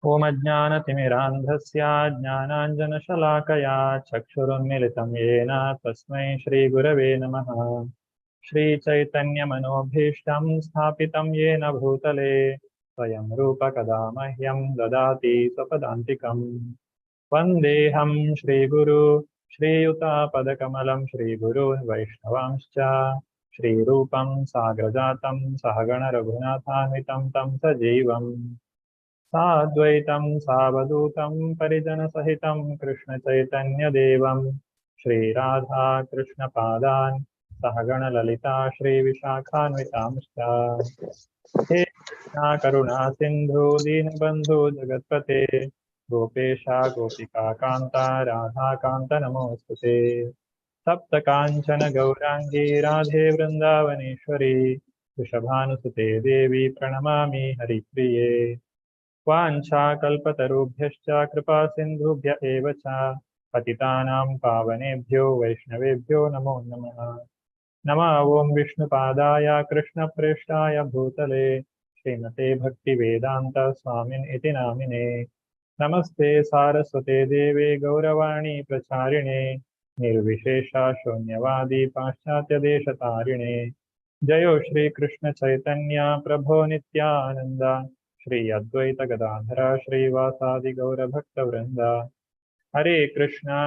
ओम अज्ञानतिमिरान्धस्य ज्ञानाञ्जनशलाकया चक्षुरुन्मिलितं येन तस्मै श्रीगुरवे नमः। श्रीचैतन्यमनोभीष्टं स्थापितं येन भूतले स्वयं रूपकदा मह्यं ददाति स्वपदान्तिकम्। वन्देऽहं श्रीगुरु श्रीयुतापदकमलं श्रीगुरुन् वैष्णवांश्च श्रीरूपं साग्रजातं सहगणरघुनाथान्वितं तं सजीवम् साद्वैतं सावधूतं परिजनसहितं कृष्णचैतन्यदेवं श्रीराधा कृष्णपादान् सहगणललिता श्रीविशाखान्वितांश्च। हे कृष्णा करुणा सिन्धु दीनबन्धु जगत्पते गोपेशा गोपिका कान्ता राधाकान्त नमोऽस्तुते। सप्तकाञ्चन गौराङ्गी राधे वृन्दावनेश्वरी वृषभानुसुते देवी प्रणमामि हरिप्रिये। वाञ्छाकल्पतरुभ्यश्च कृपा सिन्धुभ्य एव च पतितानां पावनेभ्यो वैष्णवेभ्यो नमो नमः। नमः ॐ विष्णुपादाय कृष्णप्रेष्ठाय भूतले श्रीमते भक्तिवेदान्त स्वामिन् इति नामिने। नमस्ते सारस्वते देवे गौरवाणी प्रचारिणे निर्विशेषा शून्यवादी पाश्चात्यदेशतारिणे। जयो श्रीकृष्ण चैतन्य प्रभो नित्यानन्द श्री अद्वैत गदाधर श्रीवासादि गौरभक्तवृंद। हरे Krishna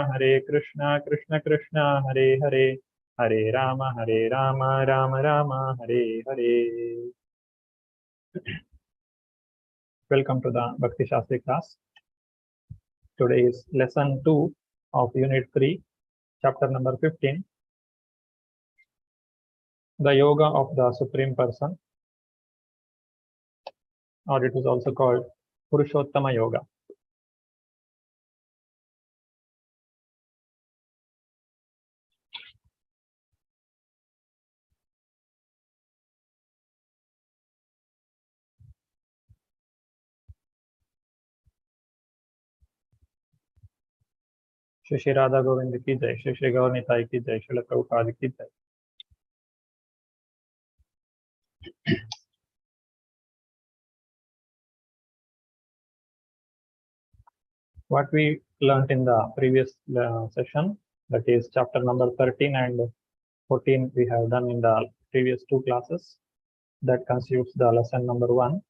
Krishna Krishna Hare Hare Hare Ram Ram Ram Hare Hare. Welcome to the Bhakti Shastri class. Today is lesson 2 of unit 3, chapter number 15, the yoga of the Supreme Person, or it is also called Purushottama Yoga. Shri Shri Radha Govind की जय, श्री श्री गौर निताई की जय, श्रील प्रभुपाद की जय। What we learned in the previous session, that is chapter number 13 and 14, we have done in the previous 2 classes. That constitutes the lesson number 1.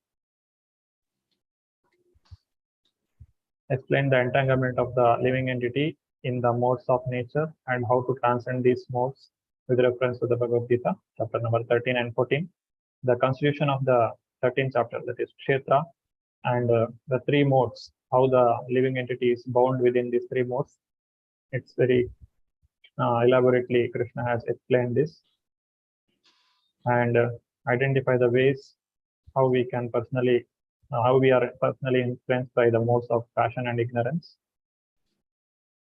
Explain the entanglement of the living entity in the modes of nature and how to transcend these modes with reference to the Bhagavad Gita, chapter number 13 and 14. The constitution of the 13th chapter, that is Kshetra, and the 3 modes, how the living entity is bound within these 3 modes. It's very elaborately Krishna has explained this, and identify the ways how we can personally, how we are personally influenced by the modes of passion and ignorance,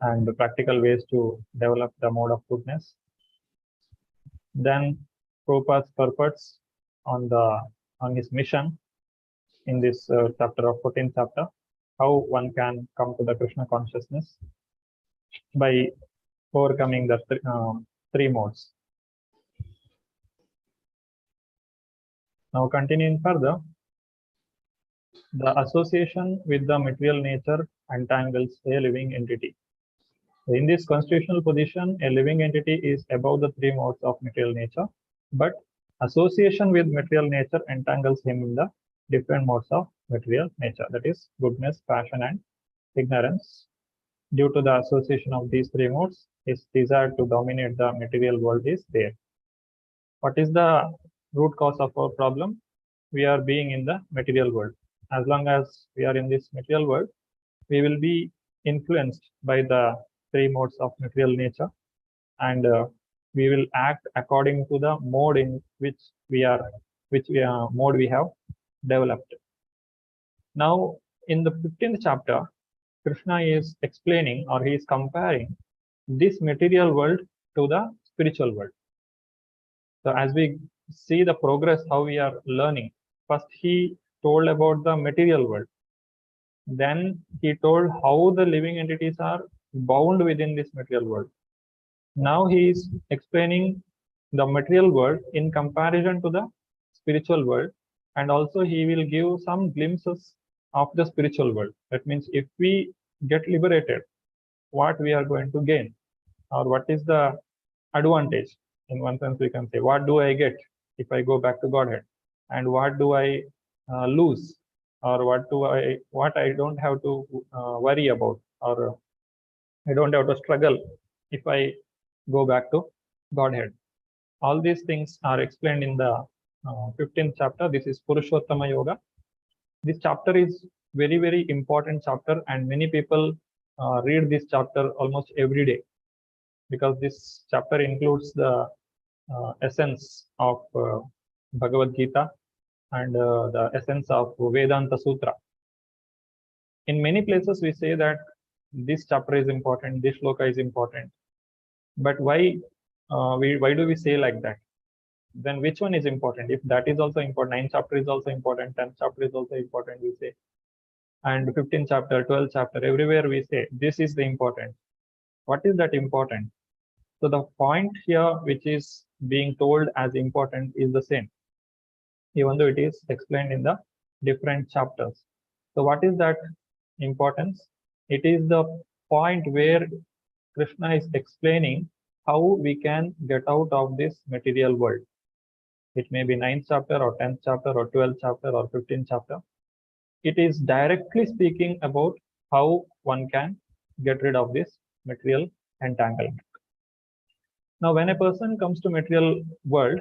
and the practical ways to develop the mode of goodness. Then Prabhupada's purpose on his mission in this chapter of 14th chapter, how one can come to the Krishna consciousness by overcoming the 3 modes. Now continuing further, the association with the material nature entangles a living entity. In this constitutional position, a living entity is above the 3 modes of material nature, but association with material nature entangles him in the different modes of material nature, that is goodness, passion and ignorance. Due to the association of these 3 modes, his desire to dominate the material world is there. What is the root cause of our problem? We are being in the material world. As long as we are in this material world, we will be influenced by the 3 modes of material nature, and we will act according to the mode in which mode we have developed. Now, in the 15th chapter, Krishna is explaining, or he is comparing this material world to the spiritual world. So as we see the progress, how we are learning, first he told about the material world. Then he told how the living entities are bound within this material world. Now he is explaining the material world in comparison to the spiritual world, and also he will give some glimpses of the spiritual world. That means if we get liberated, what we are going to gain, or what is the advantage? In one sense, we can say, what do I get if I go back to Godhead, and what do I lose, or what I don't have to worry about, or I don't have to struggle if I go back to Godhead. All these things are explained in the 15th chapter. This is Purushottama Yoga. This chapter is very, very important chapter, and many people read this chapter almost every day, because this chapter includes the essence of Bhagavad Gita and the essence of Vedanta Sutra. In many places, we say that this chapter is important, this shloka is important, but why do we say like that? Then which one is important? If that is also important, 9th chapter is also important, 10th chapter is also important, we say, and 15th chapter, 12th chapter, everywhere we say this is the important. What is that important? So the point here which is being told as important is the same, even though it is explained in the different chapters. So what is that importance? It is the point where Krishna is explaining how we can get out of this material world. It may be 9th chapter or 10th chapter or 12th chapter or 15th chapter. It is directly speaking about how one can get rid of this material entanglement. Now, when a person comes to material world,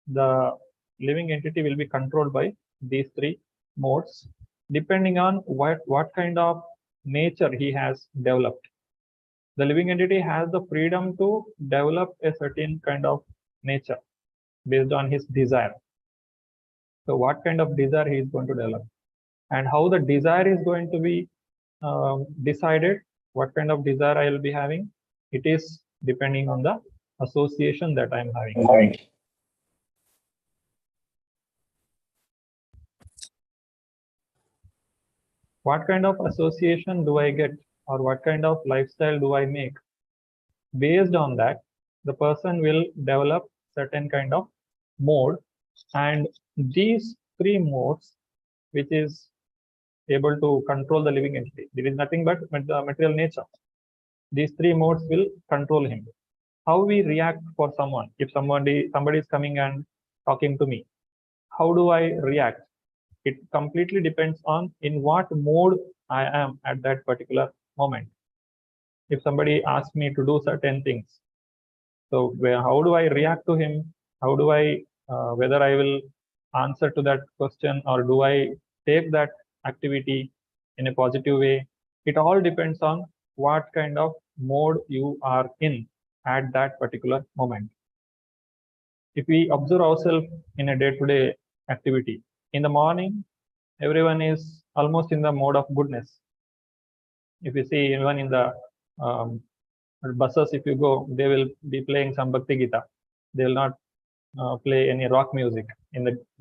the living entity will be controlled by these three modes, depending on what kind of nature he has developed. The living entity has the freedom to develop a certain kind of nature based on his desire. So what kind of desire he is going to develop, and how the desire is going to be decided, what kind of desire I will be having, it is depending on the association that I am having. What kind of association do I get, or what kind of lifestyle do I make? Based on that, the person will develop certain kind of mode, and these three modes, which is able to control the living entity, there is nothing but the material nature. These three modes will control him. How we react for someone, if somebody is coming and talking to me, how do I react? It completely depends on in what mode I am at that particular moment. If somebody asks me to do certain things, so how do I react to him? How do I, whether I will answer to that question, or do I take that activity in a positive way? It all depends on what kind of mode you are in at that particular moment. If we observe ourselves in a day-to-day activity, in the morning, everyone is almost in the mode of goodness. If you see even in the buses, if you go, they will be playing some Bhakti Gita. They will not play any rock music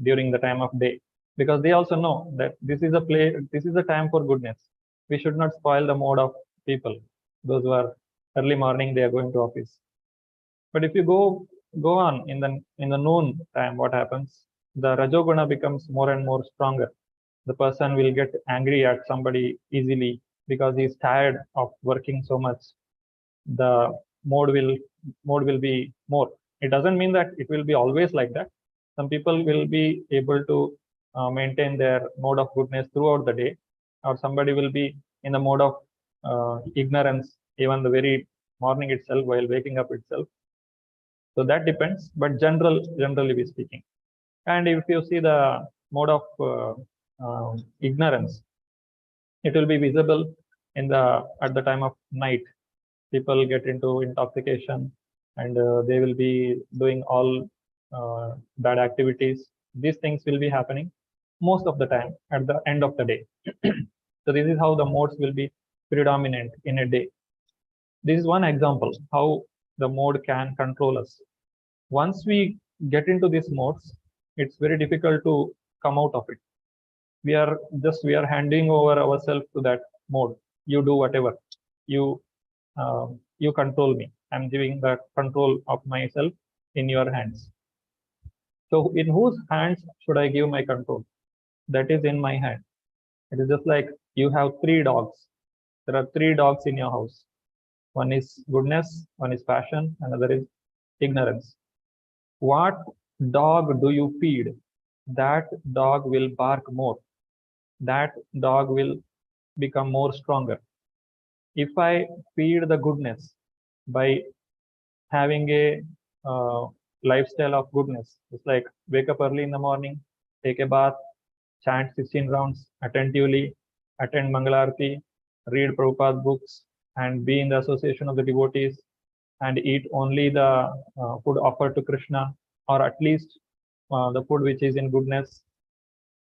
during the time of day, because they also know that this is a time for goodness. We should not spoil the mode of people. Those who are early morning, they are going to office. But if you go on in the noon time, what happens? The Rajoguna becomes more and more stronger. The person will get angry at somebody easily because he is tired of working so much. The mode will be more. It doesn't mean that it will be always like that. Some people will be able to maintain their mode of goodness throughout the day, or somebody will be in the mode of ignorance even the very morning itself, while waking up itself. So that depends, but generally we speaking. And if you see the mode of ignorance, it will be visible at the time of night. People get into intoxication, and they will be doing all bad activities. These things will be happening most of the time at the end of the day. So this is how the modes will be predominant in a day. This is one example how the mode can control us. Once we get into these modes, it's very difficult to come out of it. We are handing over ourselves to that mode. You do whatever. You control me. I'm giving the control of myself in your hands. So in whose hands should I give my control? That is in my hand. It is just like you have three dogs. There are three dogs in your house. One is goodness, one is passion, another is ignorance. What dog do you feed? That dog will bark more. That dog will become more stronger. If I feed the goodness by having a lifestyle of goodness, it's like wake up early in the morning, take a bath, chant 16 rounds attentively, attend Mangalarti, read Prabhupada's books, and be in the association of the devotees, and eat only the food offered to Krishna, or at least the food which is in goodness,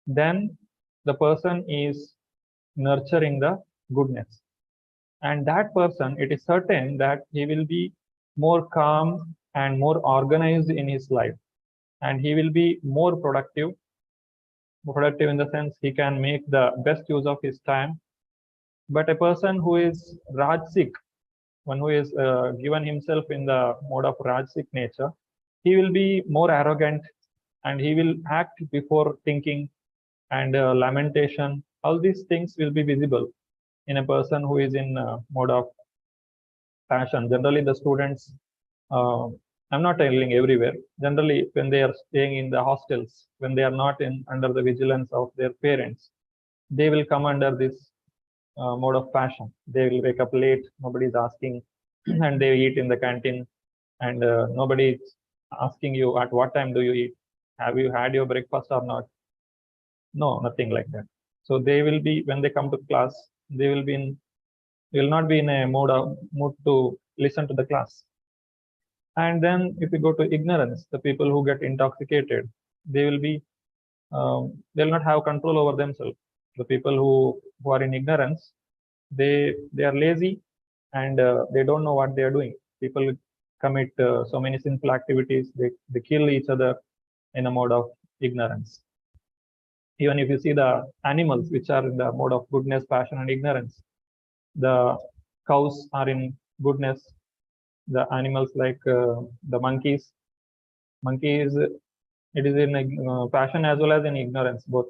then the person is nurturing the goodness. And that person, it is certain that he will be more calm and more organized in his life, and he will be more productive in the sense he can make the best use of his time. But a person who is Rajsik, one who is given himself in the mode of Rajsik nature, he will be more arrogant and he will act before thinking, and lamentation. All these things will be visible in a person who is in mode of passion. Generally, the students, uh, I'm not telling everywhere, generally, when they are staying in the hostels, when they are not under the vigilance of their parents, they will come under this mode of passion. They will wake up late, nobody is asking, and they eat in the canteen, and nobody is asking you at what time do you eat, have you had your breakfast or not. No, nothing like that. So they will be, when they come to class, they will be in, will not be in a mood to listen to the class. And then if you go to ignorance, the people who get intoxicated, they will be, they'll not have control over themselves. The people who are in ignorance, they are lazy, and they don't know what they are doing. People commit so many sinful activities. They kill each other in a mode of ignorance. Even if you see the animals which are in the mode of goodness, passion, and ignorance, the cows are in goodness. The animals like the monkeys, it is in passion as well as in ignorance both.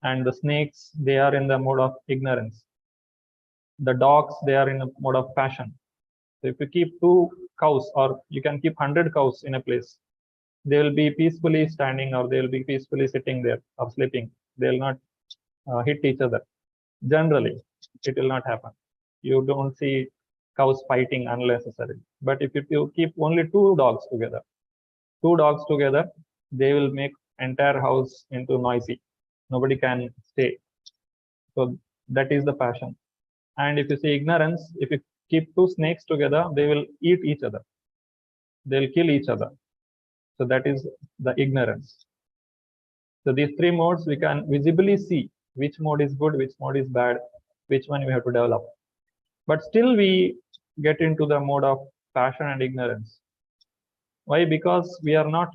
And the snakes, they are in the mode of ignorance. The dogs, they are in a mode of passion. So if you keep two cows, or you can keep 100 cows in a place, they will be peacefully standing, or they will be peacefully sitting there or sleeping. They will not hit each other. Generally, it will not happen. You don't see cows fighting unnecessarily. But if you keep only two dogs together, they will make entire house into noisy. Nobody can stay. So that is the passion. And if you see ignorance, if you keep two snakes together, they will eat each other. They'll kill each other. So that is the ignorance. So these three modes, we can visibly see which mode is good, which mode is bad, which one we have to develop. But still we get into the mode of passion and ignorance. Why? Because we are not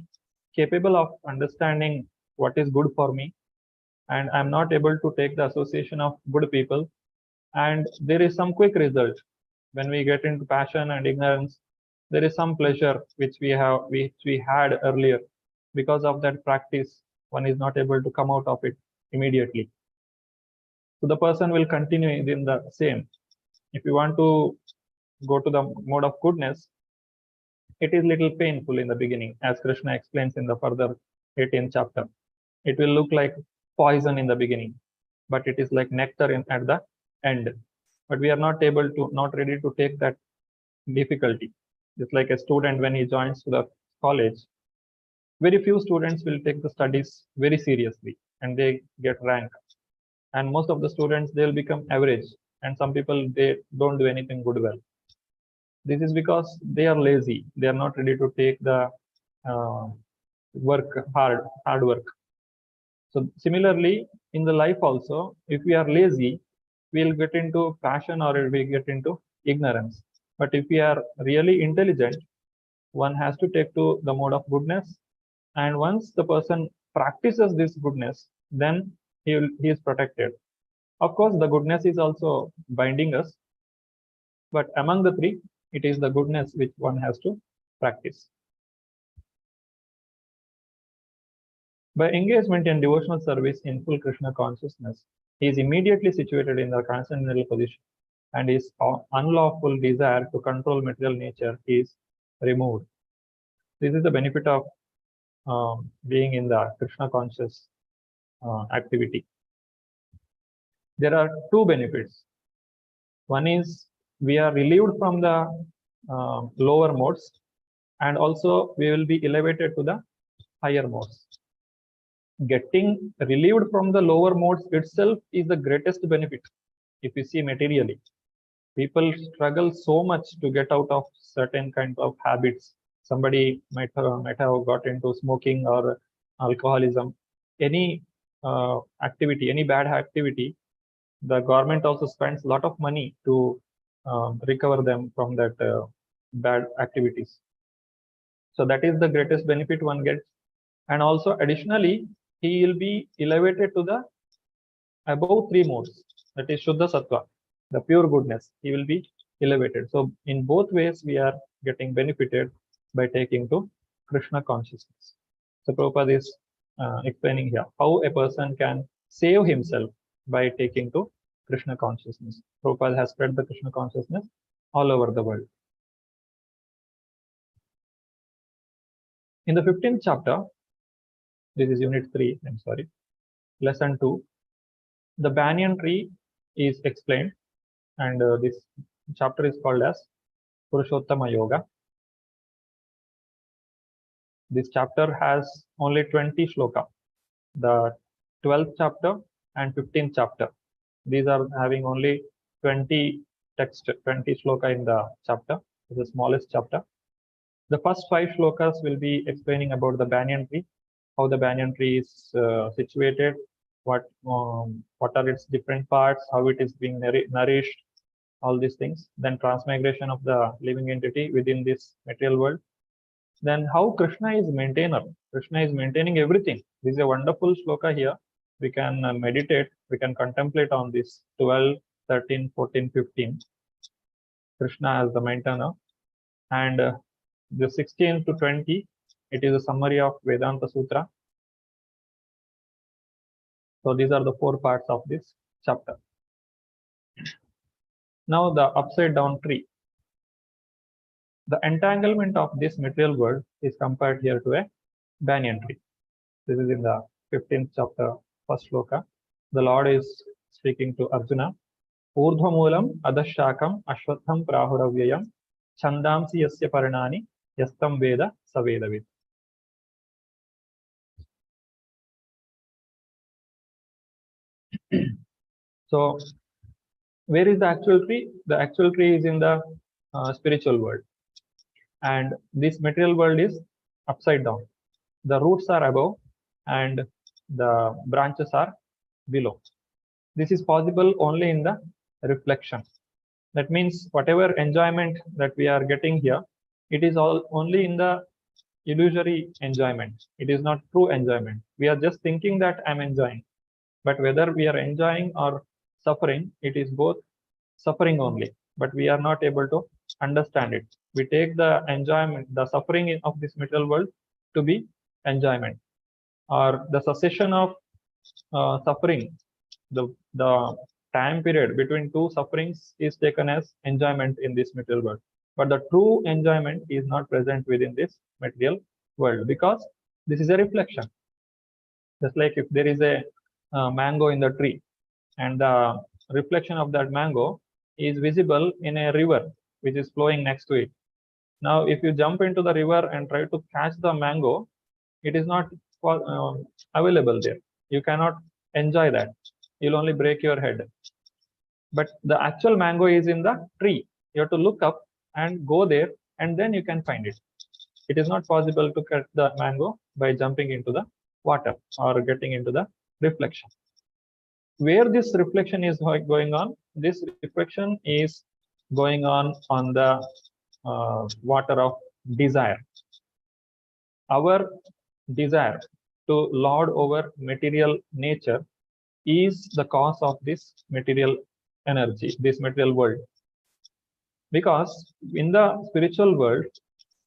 capable of understanding what is good for me, and I'm not able to take the association of good people, and there is some quick result. When we get into passion and ignorance, there is some pleasure which we had earlier. Because of that practice, one is not able to come out of it immediately. So the person will continue in the same. If you want to go to the mode of goodness, it is little painful in the beginning, as Krishna explains in the further 18th chapter. It will look like poison in the beginning, but it is like nectar at the end. But we are not ready to take that difficulty. It's like a student when he joins to the college. Very few students will take the studies very seriously, and they get rank. And most of the students, they'll become average, and some people, they don't do anything good well. This is because they are lazy. They are not ready to take the uh, hard work. So similarly, in the life also, if we are lazy, we'll get into passion, or we get into ignorance. But if we are really intelligent, one has to take to the mode of goodness. And once the person practices this goodness, then he is protected. Of course, the goodness is also binding us, but among the three, it is the goodness which one has to practice. By engagement in devotional service in full Krishna consciousness, He is immediately situated in the transcendental position, and his unlawful desire to control material nature is removed. This is the benefit of being in the Krishna conscious activity. There are two benefits. One is we are relieved from the lower modes, and also we will be elevated to the higher modes. Getting relieved from the lower modes itself is the greatest benefit. If you see materially, people struggle so much to get out of certain kind of habits. Somebody might have got into smoking or alcoholism. Any activity, any bad activity, the government also spends a lot of money to recover them from that bad activities. So that is the greatest benefit one gets. And also additionally, he will be elevated to the above three modes, that is Shuddha Sattva, the pure goodness. He will be elevated. So in both ways, we are getting benefited by taking to Krishna consciousness. So Prabhupada is explaining here how a person can save himself by taking to Krishna consciousness. Prabhupada has spread the Krishna consciousness all over the world. In the 15th chapter, this is unit 3, I'm sorry, lesson 2, the banyan tree is explained, and this chapter is called as Purushottama Yoga. This chapter has only 20 shloka. The 12th chapter and 15th chapter, these are having only 20 text, 20 shloka in the chapter, the smallest chapter. The first 5 shlokas will be explaining about the banyan tree, how the banyan tree is situated, what are its different parts, how it is being nourished, all these things. Then transmigration of the living entity within this material world. Then how Krishna is maintainer. Krishna is maintaining everything. This is a wonderful shloka here. We can meditate, we can contemplate on this 12, 13, 14, 15. Krishna as the maintainer. And the 16 to 20, it is a summary of Vedanta Sutra. So these are the 4 parts of this chapter. Now the upside down tree. The entanglement of this material world is compared here to a banyan tree. This is in the 15th chapter, first shloka. The Lord is speaking to Arjuna. Urdhvamulam adashakam ashwatham prahudavyayam chandamsi yasya parinani yastam veda savedavid. So where is the actual tree? The actual tree is in the spiritual world, and this material world is upside down. The roots are above and the branches are below. This is possible only in the reflection. That means whatever enjoyment that we are getting here, it is all only in the illusory enjoyment. It is not true enjoyment. We are just thinking that I'm enjoying, but whether we are enjoying or suffering, it is both suffering only, but we are not able to understand it. We take the enjoyment, the suffering of this material world to be enjoyment, or the cessation of suffering, the time period between two sufferings is taken as enjoyment in this material world. But the true enjoyment is not present within this material world, because this is a reflection. Just like if there is a mango in the tree, and the reflection of that mango is visible in a river which is flowing next to it. Now, if you jump into the river and try to catch the mango, it is not available there. You cannot enjoy that. You'll only break your head. But the actual mango is in the tree. You have to look up and go there, and then you can find it. It is not possible to catch the mango by jumping into the water or getting into the reflection. Where this reflection is going on? This reflection is going on the water of desire. Our desire to lord over material nature is the cause of this material energy, this material world. Because in the spiritual world,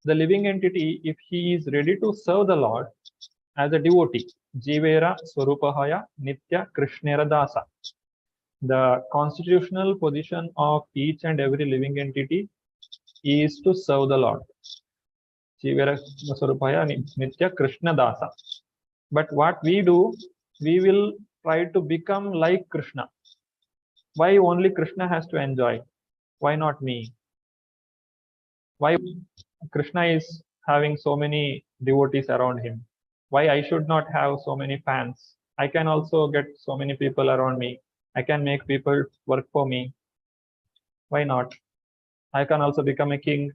the living entity, if he is ready to serve the Lord as a devotee, Jivera Swarupahaya Nitya Krishnera Dasa, The constitutional position of each and every living entity is to serve the Lord. Jivera Swarupaya Nitya Krishna Dasa. But what we do, we will try to become like Krishna. Why only Krishna has to enjoy? Why not me? Why Krishna is having so many devotees around him? Why I should not have so many fans? I can also get so many people around me. I can make people work for me. Why not? I can also become a king.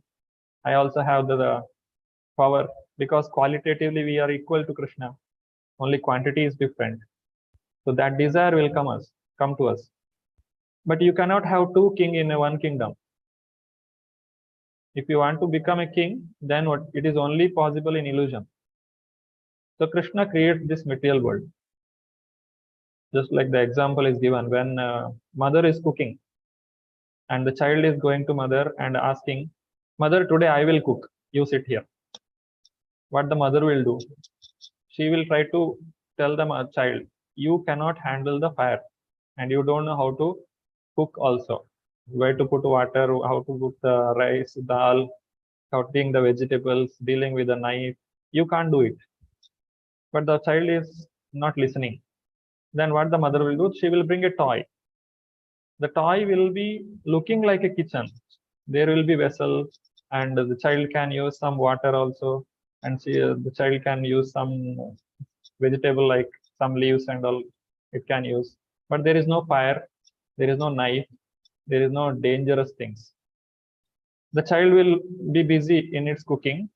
I also have the power, because qualitatively we are equal to Krishna. Only quantity is different. So that desire will come to us. But you cannot have two kings in one kingdom. If you want to become a king, then it is only possible in illusion. So Krishna creates this material world. Just like the example is given, when mother is cooking and the child is going to mother and asking, "Mother, today I will cook. You sit here." What the mother will do? She will try to tell the child, "You cannot handle the fire and you don't know how to cook also. Where to put water, how to cook the rice, dal, cutting the vegetables, dealing with the knife. You can't do it." But the child is not listening. Then what the mother will do? She will bring a toy. The toy will be looking like a kitchen. There will be vessels, and the child can use some water also, and the child can use some vegetable like some leaves and all it can use. But there is no fire, there is no knife, there is no dangerous things. The child will be busy in its cooking,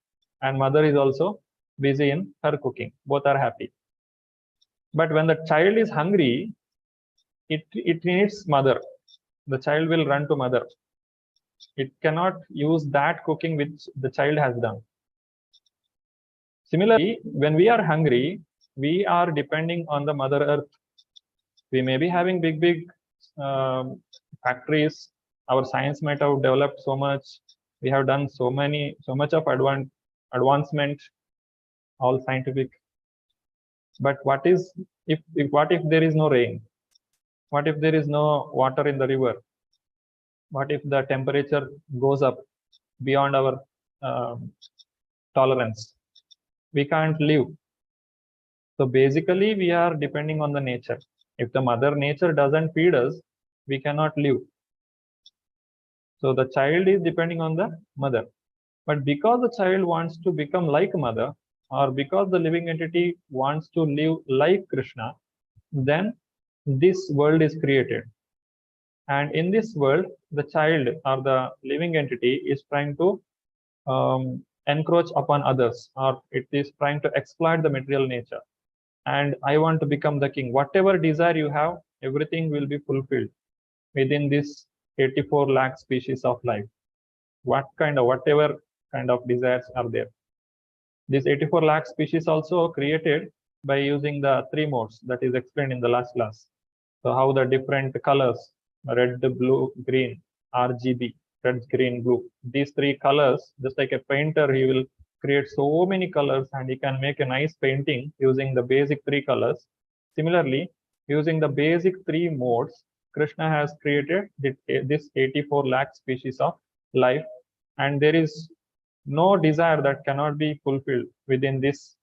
and mother is also busy in her cooking. Both are happy. But when the child is hungry, it needs mother. The child will run to mother. It cannot use that cooking which the child has done. Similarly, when we are hungry, we are depending on the Mother Earth. We may be having big factories. Our science might have developed so much. We have done so much of advancement, all scientific. But what if there is no rain? What if there is no water in the river? What if the temperature goes up beyond our tolerance? We can't live. So basically, we are depending on the nature. If the mother nature doesn't feed us, we cannot live. So the child is depending on the mother. But because the child wants to become like mother, or because the living entity wants to live like Krishna, then this world is created. And in this world, the child or the living entity is trying to encroach upon others, or it is trying to exploit the material nature. And I want to become the king. Whatever desire you have, everything will be fulfilled within this 84 lakh species of life. Whatever kind of desires are there. This 84 lakh species also created by using the three modes that is explained in the last class. So how the different colors, red, blue, green, RGB, red, green, blue. These three colors, just like a painter, he will create so many colors and he can make a nice painting using the basic three colors. Similarly, using the basic three modes, Krishna has created this 84 lakh species of life, and there is no desire that cannot be fulfilled within this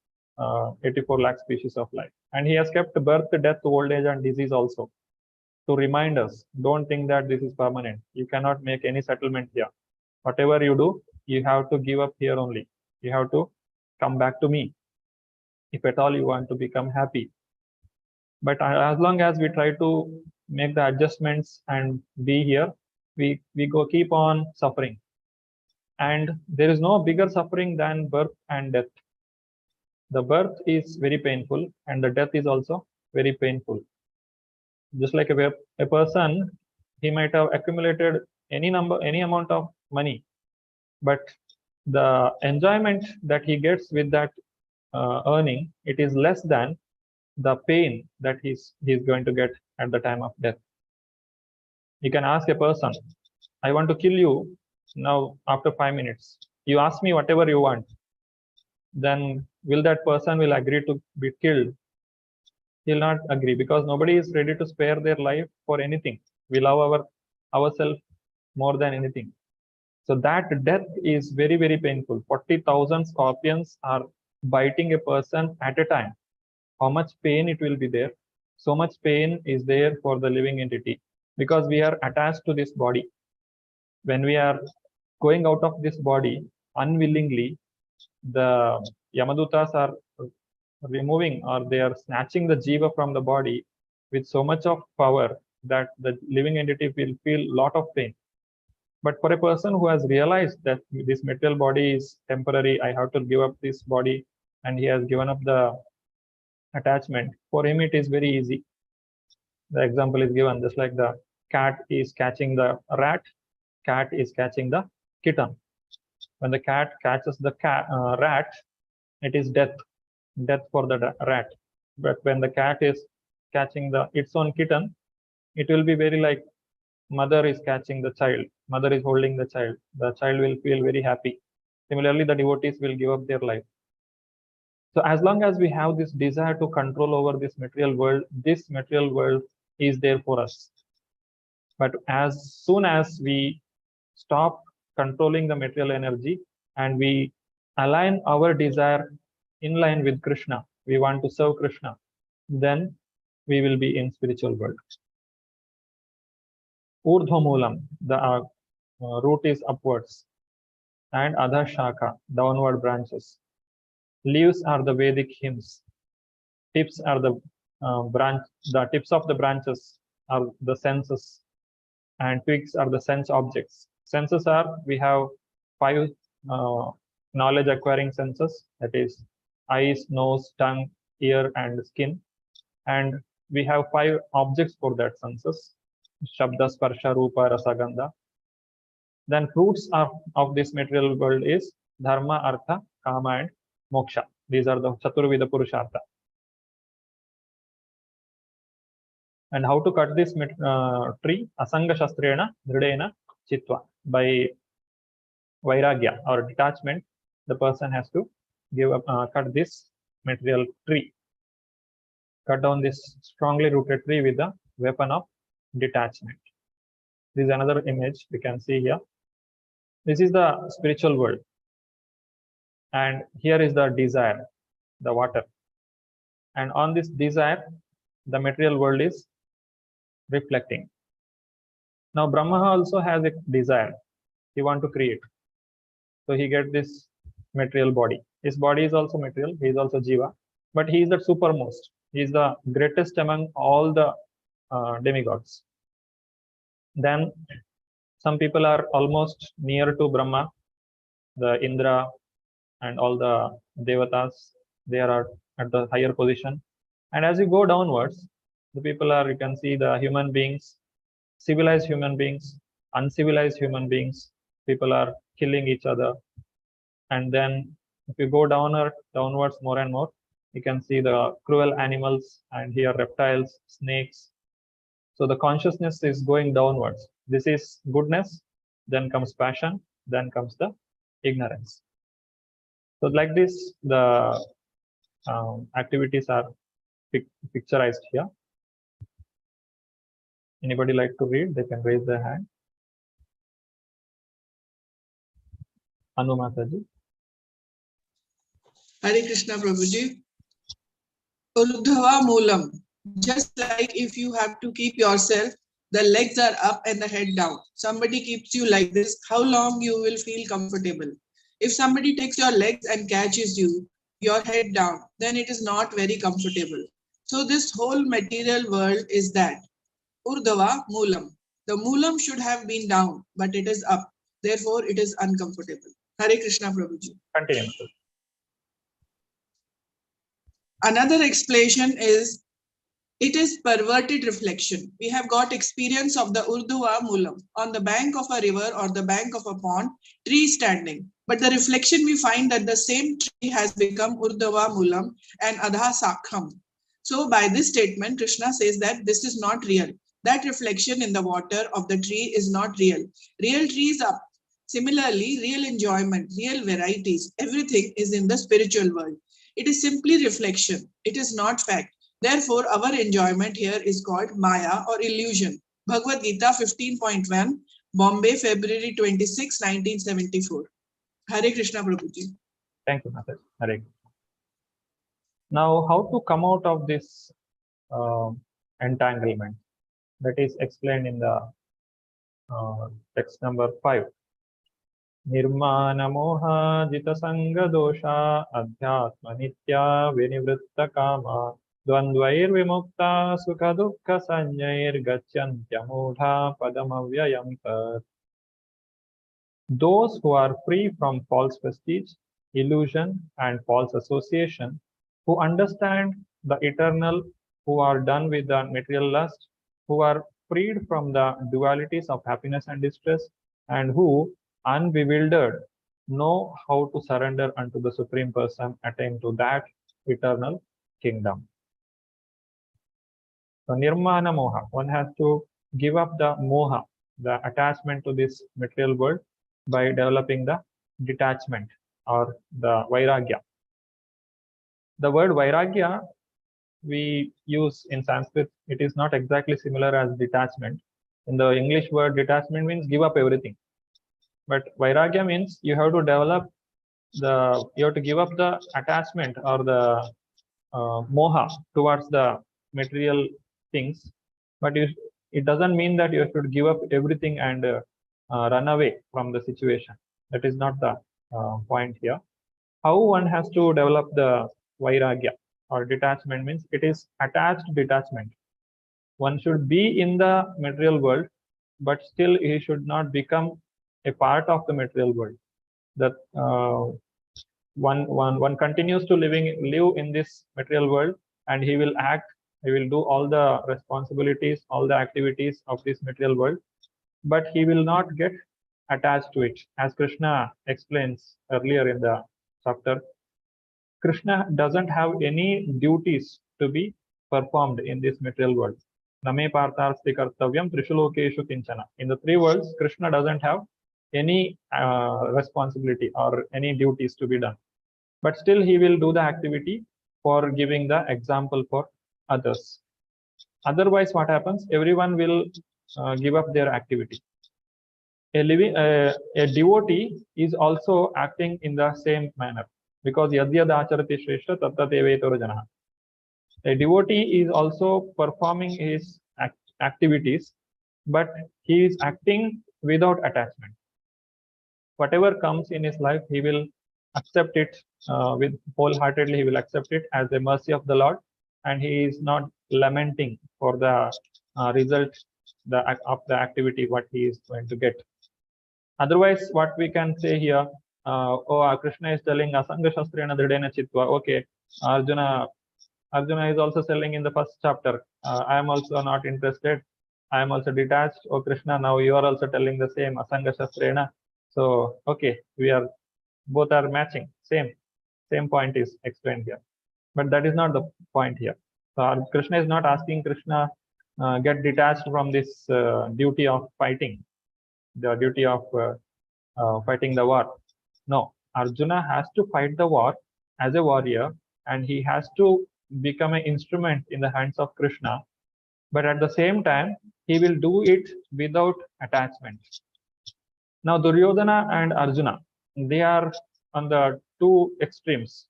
84 lakh species of life. And he has kept birth, death, old age, and disease also to remind us, don't think that this is permanent. You cannot make any settlement here. Whatever you do, you have to give up here only. You have to come back to me if at all you want to become happy. But as long as we try to make the adjustments and be here, we keep on suffering. And there is no bigger suffering than birth and death. The birth is very painful and the death is also very painful. Just like a person, he might have accumulated any amount of money, but the enjoyment that he gets with that earning, it is less than the pain that he's going to get at the time of death. You can ask a person, I want to kill you now after 5 minutes. You ask me whatever you want. Then will that person will agree to be killed? He'll not agree because nobody is ready to spare their life for anything. We love ourselves more than anything. So that death is very, very painful. 40,000 scorpions are biting a person at a time. How much pain it will be there? So much pain is there for the living entity because we are attached to this body. When we are going out of this body unwillingly, the Yamadutas are removing or they are snatching the jiva from the body with so much of power that the living entity will feel a lot of pain. But for a person who has realized that this material body is temporary, I have to give up this body, and he has given up the attachment, for him it is very easy. The example is given, just like the cat is catching the rat, cat is catching the kitten. When the cat catches the rat, it is death for the rat. But when the cat is catching its own kitten, it will be very like mother is catching the child, mother is holding the child will feel very happy. Similarly, the devotees will give up their life. So as long as we have this desire to control over this material world is there for us. But as soon as we stop controlling the material energy and we align our desire in line with Krishna, we want to serve Krishna, then we will be in spiritual world. Urdhvamulam, the root is upwards, and Adha Shaka, downward branches. Leaves are the Vedic hymns. Tips are the tips of the branches are the senses, and twigs are the sense objects. Senses are, we have 5 knowledge acquiring senses, that is eyes, nose, tongue, ear, and skin. And we have 5 objects for that senses: Shabda, Sparsha, Rupa, Rasa, Gandha. Then fruits of this material world is Dharma, Artha, Kama, and Moksha. These are the Chaturvida Purushartha. And how to cut this tree? Asanga Shastrena, Dridena, Chitva. By Vairagya or detachment, the person has to cut this material tree. Cut down this strongly rooted tree with the weapon of detachment. This is another image we can see here. This is the spiritual world. And here is the desire, the water. And on this desire, the material world is reflecting. Now Brahma also has a desire. He wants to create. So he gets this material body. His body is also material. He is also Jiva. But he is the supermost. He is the greatest among all the demigods. Then some people are almost near to Brahma, the Indra and all the Devatas. They are at the higher position. And as you go downwards, the people are, you can see the human beings, civilized human beings, uncivilized human beings. People are killing each other. And then if you go downwards more and more, you can see the cruel animals, and here reptiles, snakes. So the consciousness is going downwards. This is goodness, then comes passion, then comes the ignorance. So like this, the activities are picturized here. Anybody like to read? They can raise their hand. Anu Mataji. Hare Krishna Prabhuji. Urdhva Moolam. Just like if you have to keep yourself, the legs are up and the head down. Somebody keeps you like this, how long you will feel comfortable? If somebody takes your legs and catches you, your head down, then it is not very comfortable. So this whole material world is that. Urdhva Moolam. The Moolam should have been down, but it is up. Therefore, it is uncomfortable. Hare Krishna Prabhuji. Continue. Another explanation is, it is perverted reflection. We have got experience of the Urdhva Moolam. On the bank of a river or the bank of a pond, tree standing. But the reflection we find that the same tree has become Urdhva Moolam and Adha Sakham. So by this statement, Krishna says that this is not real. That reflection in the water of the tree is not real. Real tree is up. Similarly, real enjoyment, real varieties, everything is in the spiritual world. It is simply reflection. It is not fact. Therefore, our enjoyment here is called Maya or illusion. Bhagavad Gita 15.1, Bombay, February 26, 1974. Hare Krishna, Prabhuji. Thank you, Master. Hare. Now, how to come out of this entanglement? That is explained in the text number 5. Nirmana moha jita sanga dosha adhyatma nitya vinivritta kama dvandvair vimukta sukha dukkha sanyair gachyantya mudha padamavyayam tat. Those who are free from false prestige, illusion, and false association, who understand the eternal, who are done with the material lust, who are freed from the dualities of happiness and distress, and who, unbewildered, know how to surrender unto the Supreme Person, attain to that eternal kingdom. So, nirmana moha, one has to give up the moha, the attachment to this material world, by developing the detachment or the vairagya. The word vairagya we use in Sanskrit, it is not exactly similar as detachment. In the English word, detachment means give up everything. But vairagya means you have to develop you have to give up the attachment or the moha towards the material things. But it doesn't mean that you should give up everything and run away from the situation. That is not the point here. How one has to develop the vairagya or detachment means it is attached detachment. One should be in the material world, but still he should not become a part of the material world. That one continues to live in this material world, and he will do all the responsibilities, all the activities of this material world, but he will not get attached to it. As Krishna explains earlier in the chapter, Krishna doesn't have any duties to be performed in this material world. Name partharsti kartavyam trishulokeshu kinchana. In the three worlds, Krishna doesn't have any responsibility or any duties to be done. But still he will do the activity for giving the example for others. Otherwise, what happens? Everyone will give up their activity. A devotee is also acting in the same manner, because yadyad acharati shrestha tattat evetor janah. A devotee is also performing his activities, but he is acting without attachment. Whatever comes in his life, he will accept it with wholeheartedly. He will accept it as the mercy of the Lord, and he is not lamenting for the result of the activity what he is going to get. Otherwise, what we can say here, Krishna is telling Asanga Shastrena Dridena Chitva. Okay, Arjuna is also telling in the first chapter, I am also not interested. I am also detached. Oh Krishna, now you are also telling the same Asanga Shastrena. So okay, both are matching. Same point is explained here. But that is not the point here. So Krishna is not asking Krishna get detached from this duty of fighting, the duty of fighting the war. No, Arjuna has to fight the war as a warrior, and he has to become an instrument in the hands of Krishna. But at the same time, he will do it without attachment. Now, Duryodhana and Arjuna, they are on the two extremes.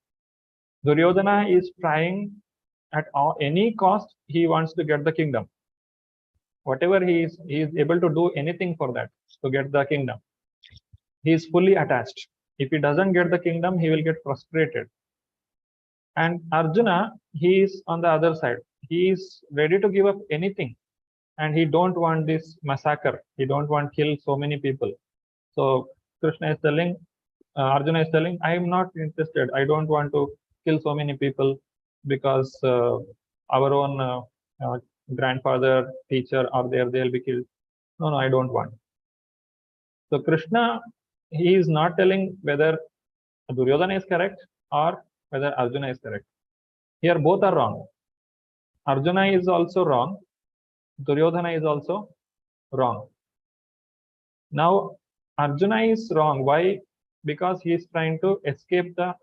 Duryodhana is trying at any cost, he wants to get the kingdom. Whatever he is able to do anything for that, to get the kingdom. He is fully attached. If he doesn't get the kingdom, he will get frustrated. And Arjuna, he is on the other side. He is ready to give up anything, and he don't want this massacre. He don't want to kill so many people. So Krishna is telling, Arjuna is telling, I am not interested. I don't want to kill so many people because our own grandfather, teacher are there, they'll be killed. No, I don't want. So Krishna, he is not telling whether Duryodhana is correct or whether Arjuna is correct. Here both are wrong. Arjuna is also wrong. Duryodhana is also wrong. Now, Arjuna is wrong. Why? Because he is trying to escape the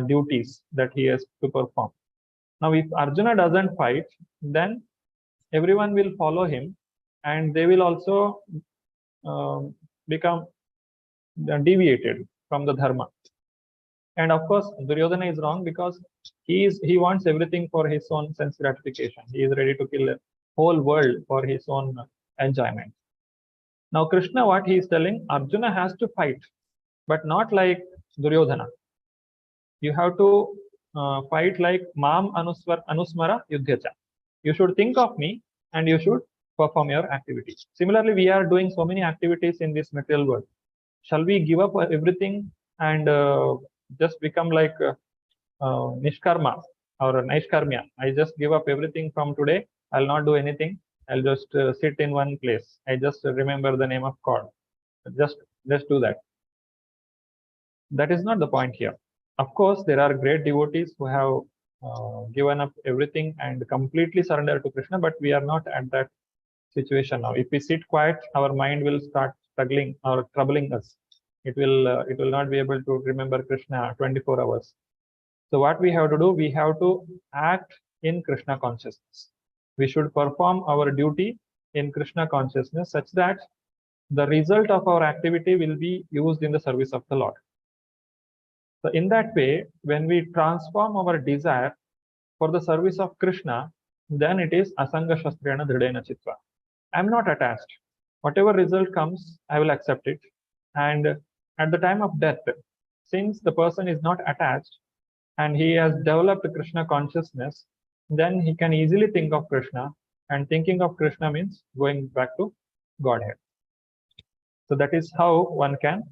duties that he has to perform. Now, if Arjuna doesn't fight, then everyone will follow him, and they will also become deviated from the dharma. And of course, Duryodhana is wrong because he wants everything for his own sense gratification. He is ready to kill a whole world for his own enjoyment. Now, Krishna, what he is telling, Arjuna has to fight, but not like Duryodhana. You have to fight like Mam Anusmara Yudhyacha. You should think of me and you should perform your activities. Similarly, we are doing so many activities in this material world. Shall we give up everything and just become like Nishkarma or Naishkarmya? I just give up everything from today. I'll not do anything. I'll just sit in one place. I just remember the name of God. Just do that. That is not the point here. Of course, there are great devotees who have given up everything and completely surrendered to Krishna, but we are not at that situation now. If we sit quiet, our mind will start struggling or troubling us. It will not be able to remember Krishna 24 hours. So what we have to do, we have to act in Krishna consciousness. We should perform our duty in Krishna consciousness such that the result of our activity will be used in the service of the Lord. So in that way, when we transform our desire for the service of Krishna, then it is asanga shastrena dridena chitva. I am not attached. Whatever result comes, I will accept it. And at the time of death, since the person is not attached and he has developed Krishna consciousness, then he can easily think of Krishna, and thinking of Krishna means going back to Godhead. So that is how one can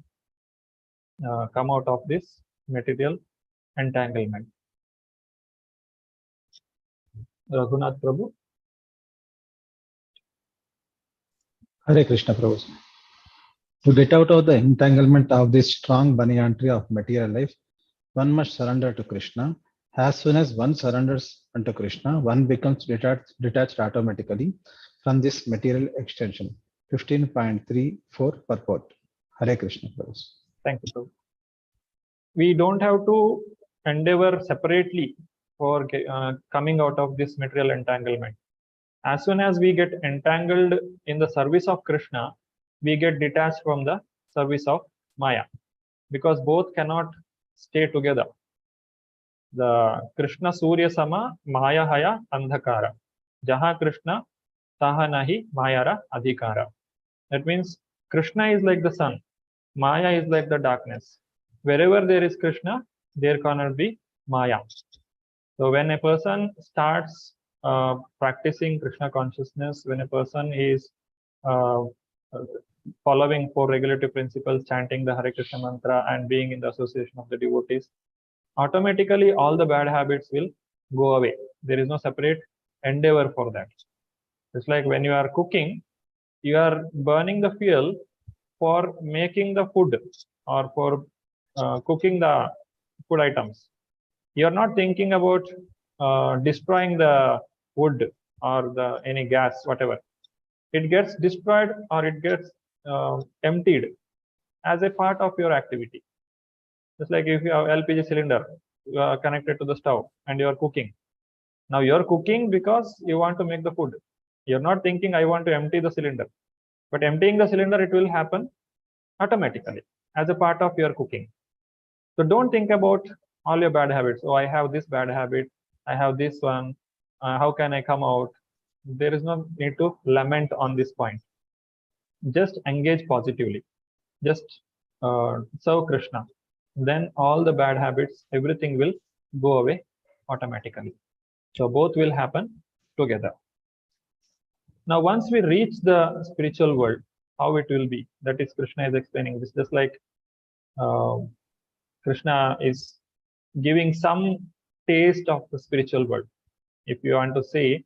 come out of this material entanglement. Raghunath Prabhu. Hare Krishna Prabhu. To get out of the entanglement of this strong banyan tree of material life, one must surrender to Krishna. As soon as one surrenders unto Krishna, one becomes detached automatically from this material extension. 15.34 purport. Hare Krishna Prabhu. Thank you, Prabhu. We don't have to endeavor separately for coming out of this material entanglement. As soon as we get entangled in the service of Krishna, we get detached from the service of Maya, because both cannot stay together. The Krishna Surya Sama Maya Haya Andhakara. Jaha Krishna Taha Nahi Mayara Adhikara. That means Krishna is like the sun, Maya is like the darkness. Wherever there is Krishna, there cannot be Maya. So when a person starts practicing Krishna consciousness, when a person is following 4 regulative principles, chanting the Hare Krishna mantra and being in the association of the devotees, automatically all the bad habits will go away. There is no separate endeavor for that. It's like when you are cooking, you are burning the fuel for making the food or for cooking the food items. You are not thinking about destroying the wood or any gas, whatever. It gets destroyed or it gets emptied as a part of your activity. Just like if you have LPG cylinder, you are connected to the stove and you are cooking. Now you are cooking because you want to make the food. You're not thinking, I want to empty the cylinder. But emptying the cylinder, it will happen automatically as a part of your cooking. So don't think about all your bad habits. Oh, I have this bad habit. I have this one. How can I come out? There is no need to lament on this point. Just engage positively. Just serve Krishna. Then all the bad habits, everything will go away automatically. So both will happen together. Now, once we reach the spiritual world, how it will be, that is Krishna is explaining this. Just like Krishna is giving some taste of the spiritual world. If you want to say,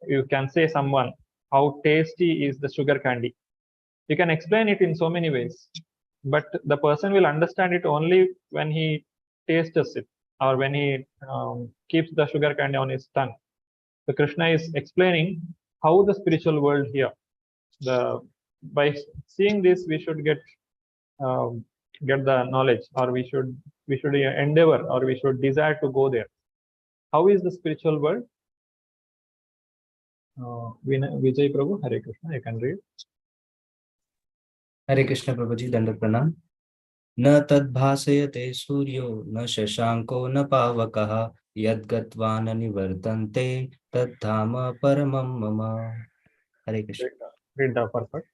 you can say someone how tasty is the sugar candy. You can explain it in so many ways, but the person will understand it only when he tastes it or when he keeps the sugar candy on his tongue. So Krishna is explaining how the spiritual world here. By seeing this, we should get the knowledge, or we should endeavor, or we should desire to go there. How is the spiritual world? Vijay Prabhu, Hare Krishna, you can read. Hare Krishna Prabhuji, Dandat Pranam. न तद्भासयते सूर्यो न शशांको न पावकः यद्गत्वा न निवर्तन्ते तद्धाम परमं मम. Hare Krishna. Read the purport.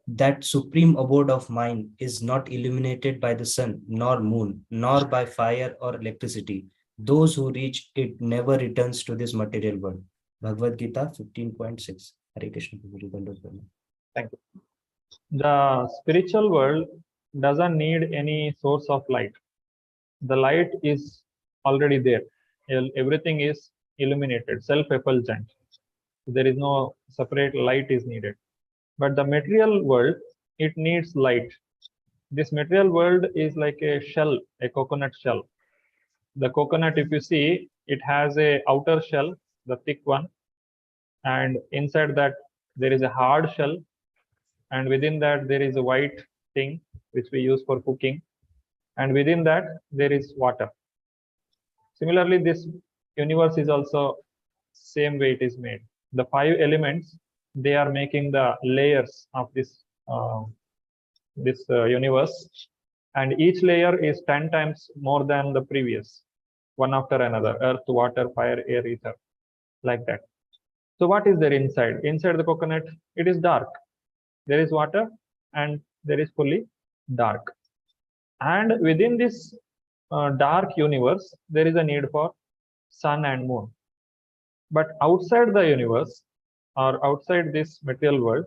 That supreme abode of mine is not illuminated by the sun, nor moon, nor by fire or electricity. Those who reach it never returns to this material world. Bhagavad Gita 15.6. Hare Krishna Prabhuji, Dandat Pranam. Thank you. The spiritual world doesn't need any source of light. The light is already there. Everything is illuminated, self-effulgent. There is no separate light is needed. But the material world, it needs light. This material world is like a shell, a coconut shell. The coconut, if you see, it has a outer shell, the thick one, and inside that there is a hard shell, and within that there is a white thing which we use for cooking, and within that there is water. Similarly, this universe is also same way it is made. The 5 elements, they are making the layers of this universe, and each layer is 10 times more than the previous, one after another: earth, water, fire, air, ether, like that. So what is there inside? Inside the coconut, it is dark. There is water and there is fully dark. And within this dark universe, there is a need for sun and moon. But outside the universe, or outside this material world,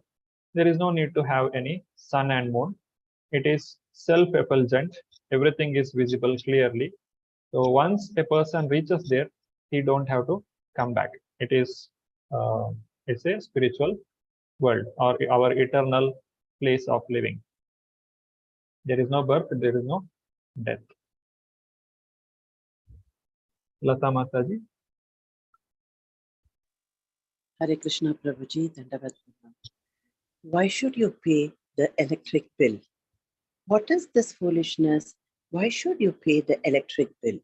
there is no need to have any sun and moon. It is self-effulgent. Everything is visible clearly. So once a person reaches there, he don't have to come back. It is it's a spiritual world, or our eternal place of living. There is no birth, there is no death. Lata Mataji. Hare Krishna Prabhuji, Dandavat Pranam. Why should you pay the electric bill? What is this foolishness? Why should you pay the electric bill?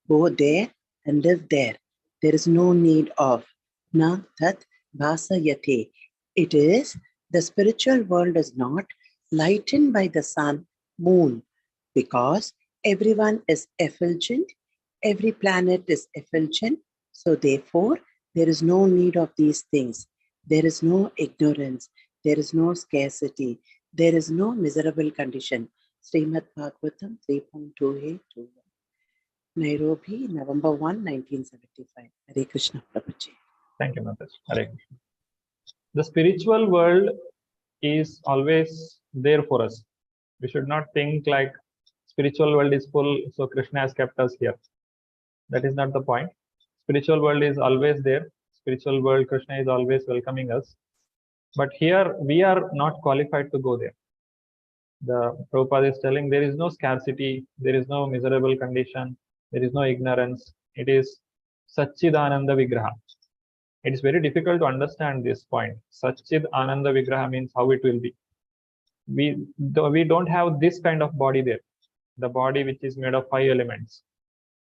Go there and live there. There is no need of na tat bhasayate. It is, the spiritual world is not lightened by the sun, moon, because everyone is effulgent, every planet is effulgent. So therefore, there is no need of these things. There is no ignorance. There is no scarcity. There is no miserable condition. Srimad Bhagavatam 3.2821. Nairobi, November 1, 1975. Hare Krishna Prabhuji. Thank you, Mataji. Hare Krishna. The spiritual world is always there for us. We should not think like spiritual world is full, so Krishna has kept us here. That is not the point. Spiritual world is always there. Spiritual world, Krishna is always welcoming us. But here we are not qualified to go there. The Prabhupada is telling there is no scarcity, there is no miserable condition, there is no ignorance. It is Satchid Ananda Vigraha. It is very difficult to understand this point. Satchid Ananda Vigraha means how it will be. We don't have this kind of body there. The body which is made of 5 elements.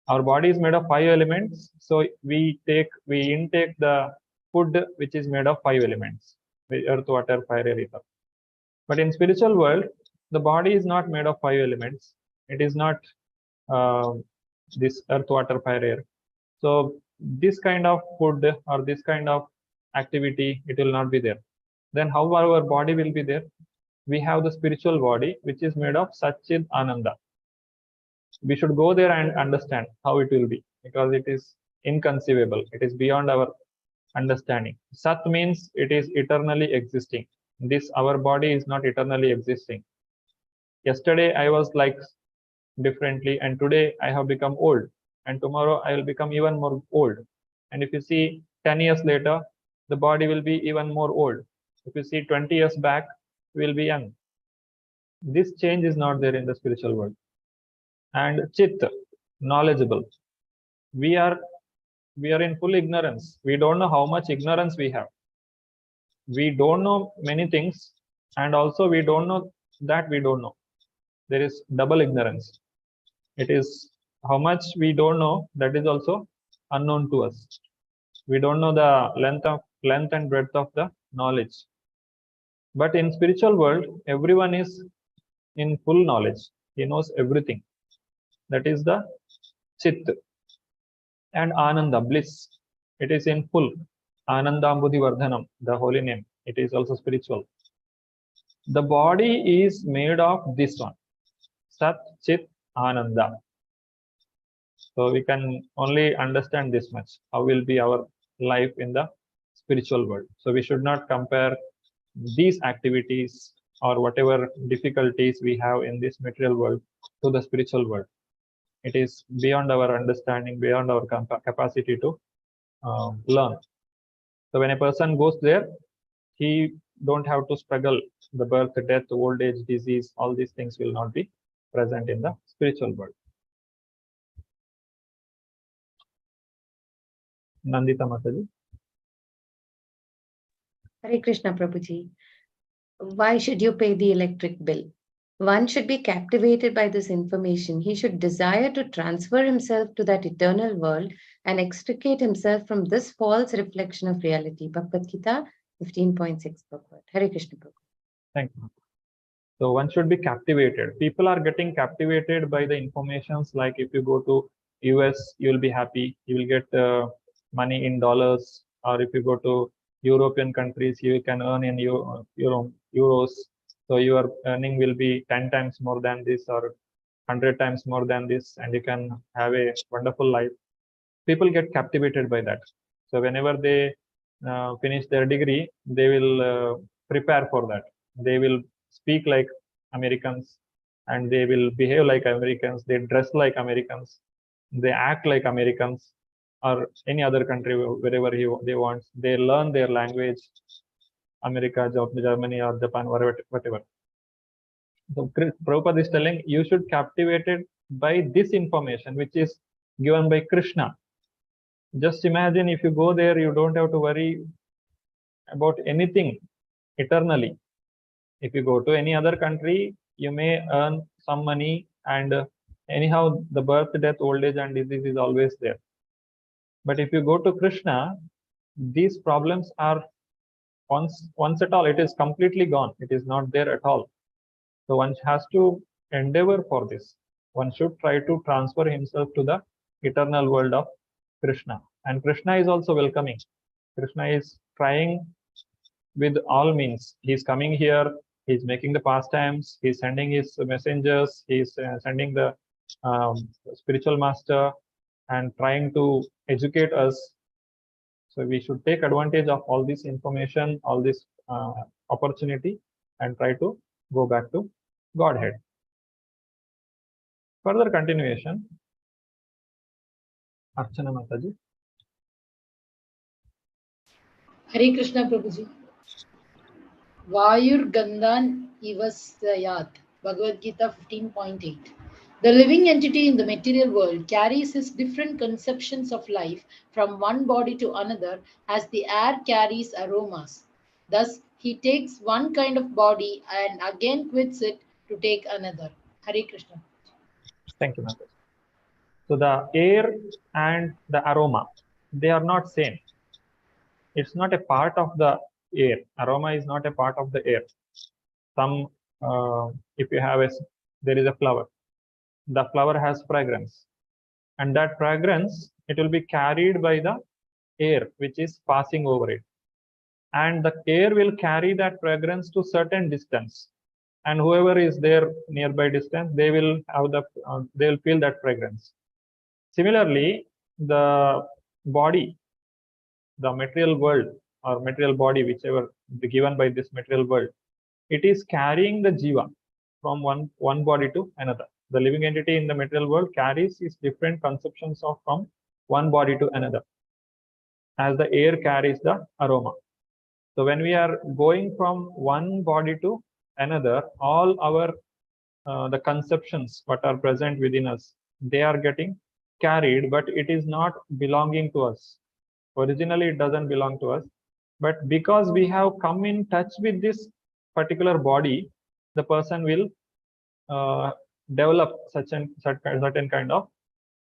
Our body is made of 5 elements, so we intake the food which is made of 5 elements: earth, water, fire, air, ether. But in spiritual world, the body is not made of 5 elements. It is not this earth, water, fire, air. So this kind of food or this kind of activity, it will not be there. Then how our body will be there? We have the spiritual body which is made of Satchid Ananda. We should go there and understand how it will be, because it is inconceivable. It is beyond our understanding. Sat means it is eternally existing. This, our body is not eternally existing. Yesterday I was like differently, and today I have become old, and tomorrow I will become even more old. And if you see 10 years later, the body will be even more old. If you see 20 years back, we will be young. This change is not there in the spiritual world. And Chit, knowledgeable. We are in full ignorance. We don't know how much ignorance we have. We don't know many things, and also we don't know that we don't know. There is double ignorance. It is how much we don't know, that is also unknown to us. We don't know the length and breadth of the knowledge. But in spiritual world, everyone is in full knowledge. He knows everything. That is the Chit. And Ananda, bliss. It is in full. Anandambudhi Vardhanam, the holy name. It is also spiritual. The body is made of this one. Sat, Chit, Ananda. So we can only understand this much. How will be our life in the spiritual world? So we should not compare these activities or whatever difficulties we have in this material world to the spiritual world. It is beyond our understanding, beyond our capacity to learn. So when a person goes there, he don't have to struggle. The birth, death, old age, disease, all these things will not be present in the spiritual world. Nandita Mataji. Hare Krishna Prabhuji. Why should you pay the electric bill? One should be captivated by this information. He should desire to transfer himself to that eternal world and extricate himself from this false reflection of reality. Bhagavad Gita 15.6 Bhagavad. Hare Krishna Prabhu. Thank you. So one should be captivated. People are getting captivated by the informations, like if you go to US, you will be happy. You will get money in dollars. Or if you go to European countries, you can earn in euros. So your earning will be 10 times more than this or 100 times more than this, and you can have a wonderful life. People get captivated by that. So whenever they finish their degree, they will prepare for that. They will speak like Americans and they will behave like Americans. They dress like Americans. They act like Americans or any other country, wherever they want. They learn their language, America, Germany, or Japan, whatever. So Prabhupada is telling you should captivated by this information, which is given by Krishna. Just imagine if you go there, you don't have to worry about anything eternally. If you go to any other country, you may earn some money, and anyhow, the birth, death, old age, and disease is always there. But if you go to Krishna, these problems are once at all, it is completely gone. It is not there at all. So one has to endeavor for this. One should try to transfer himself to the eternal world of Krishna. And Krishna is also welcoming. Krishna is trying with all means. He's coming here, he's making the pastimes, he's sending his messengers, he's sending the spiritual master and trying to educate us. So we should take advantage of all this information, all this opportunity, and try to go back to Godhead. Further continuation. Archana Mataji. Hare Krishna Prabhuji. Vayur Gandhan Ivasayat. Bhagavad Gita 15.8. The living entity in the material world carries his different conceptions of life from one body to another as the air carries aromas. Thus, he takes one kind of body and again quits it to take another. Hare Krishna. Thank you, Mataji. So the air and the aroma, they are not same. It's not a part of the air. Aroma is not a part of the air. Some, if you have there is a flower. The flower has fragrance, and that fragrance, it will be carried by the air which is passing over it, and the air will carry that fragrance to certain distance, and whoever is there nearby distance, they will have they will feel that fragrance. Similarly, the body, the material world or material body, whichever given by this material world, it is carrying the jiva from one body to another. The living entity in the material world carries its different conceptions of from one body to another, as the air carries the aroma. So when we are going from one body to another, all our the conceptions what are present within us, they are getting carried, but it is not belonging to us. Originally, it doesn't belong to us, but because we have come in touch with this particular body, the person will develop certain kind of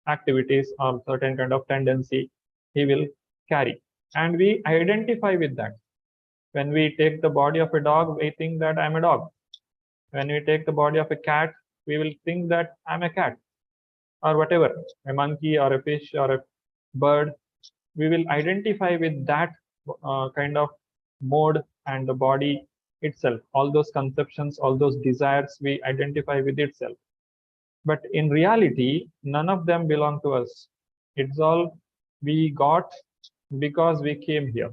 activities or certain kind of tendency he will carry. And we identify with that. When we take the body of a dog, we think that I'm a dog. When we take the body of a cat, we will think that I'm a cat, or whatever, a monkey or a fish or a bird. We will identify with that kind of mode and the body itself. All those conceptions, all those desires, we identify with itself. But in reality, none of them belong to us. It's all we got because we came here.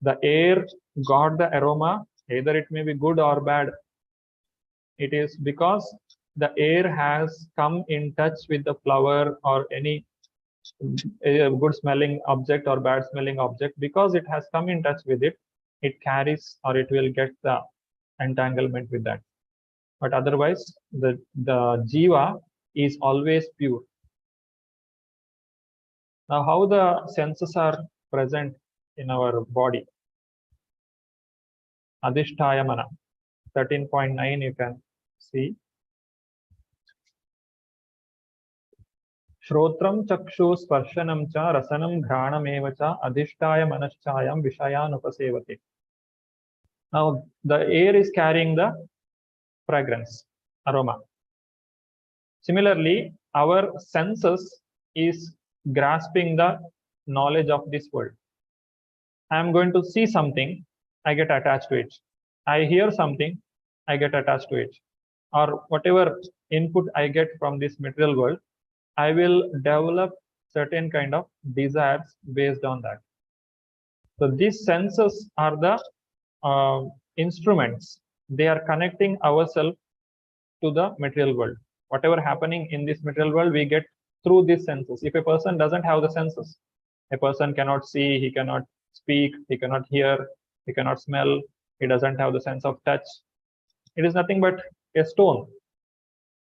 The air got the aroma, either it may be good or bad. It is because the air has come in touch with the flower or any good smelling object or bad smelling object. Because it has come in touch with it, it carries or it will get the entanglement with that. But otherwise, the jiva is always pure. Now, how the senses are present in our body? Adhishtaya mana, 13.9 you can see. Shrotram chakshu sparshanam cha rasanam ghranam eva cha adhishtaya manaschayam vishayan upasevate. Now, the air is carrying the fragrance, aroma. Similarly, our senses is grasping the knowledge of this world. I am going to see something, I get attached to it. I hear something, I get attached to it. Or whatever input I get from this material world, I will develop certain kind of desires based on that. So these senses are the instruments. They are connecting ourselves to the material world. Whatever happening in this material world, we get through these senses. If a person doesn't have the senses, a person cannot see, he cannot speak, he cannot hear, he cannot smell, he doesn't have the sense of touch. It is nothing but a stone.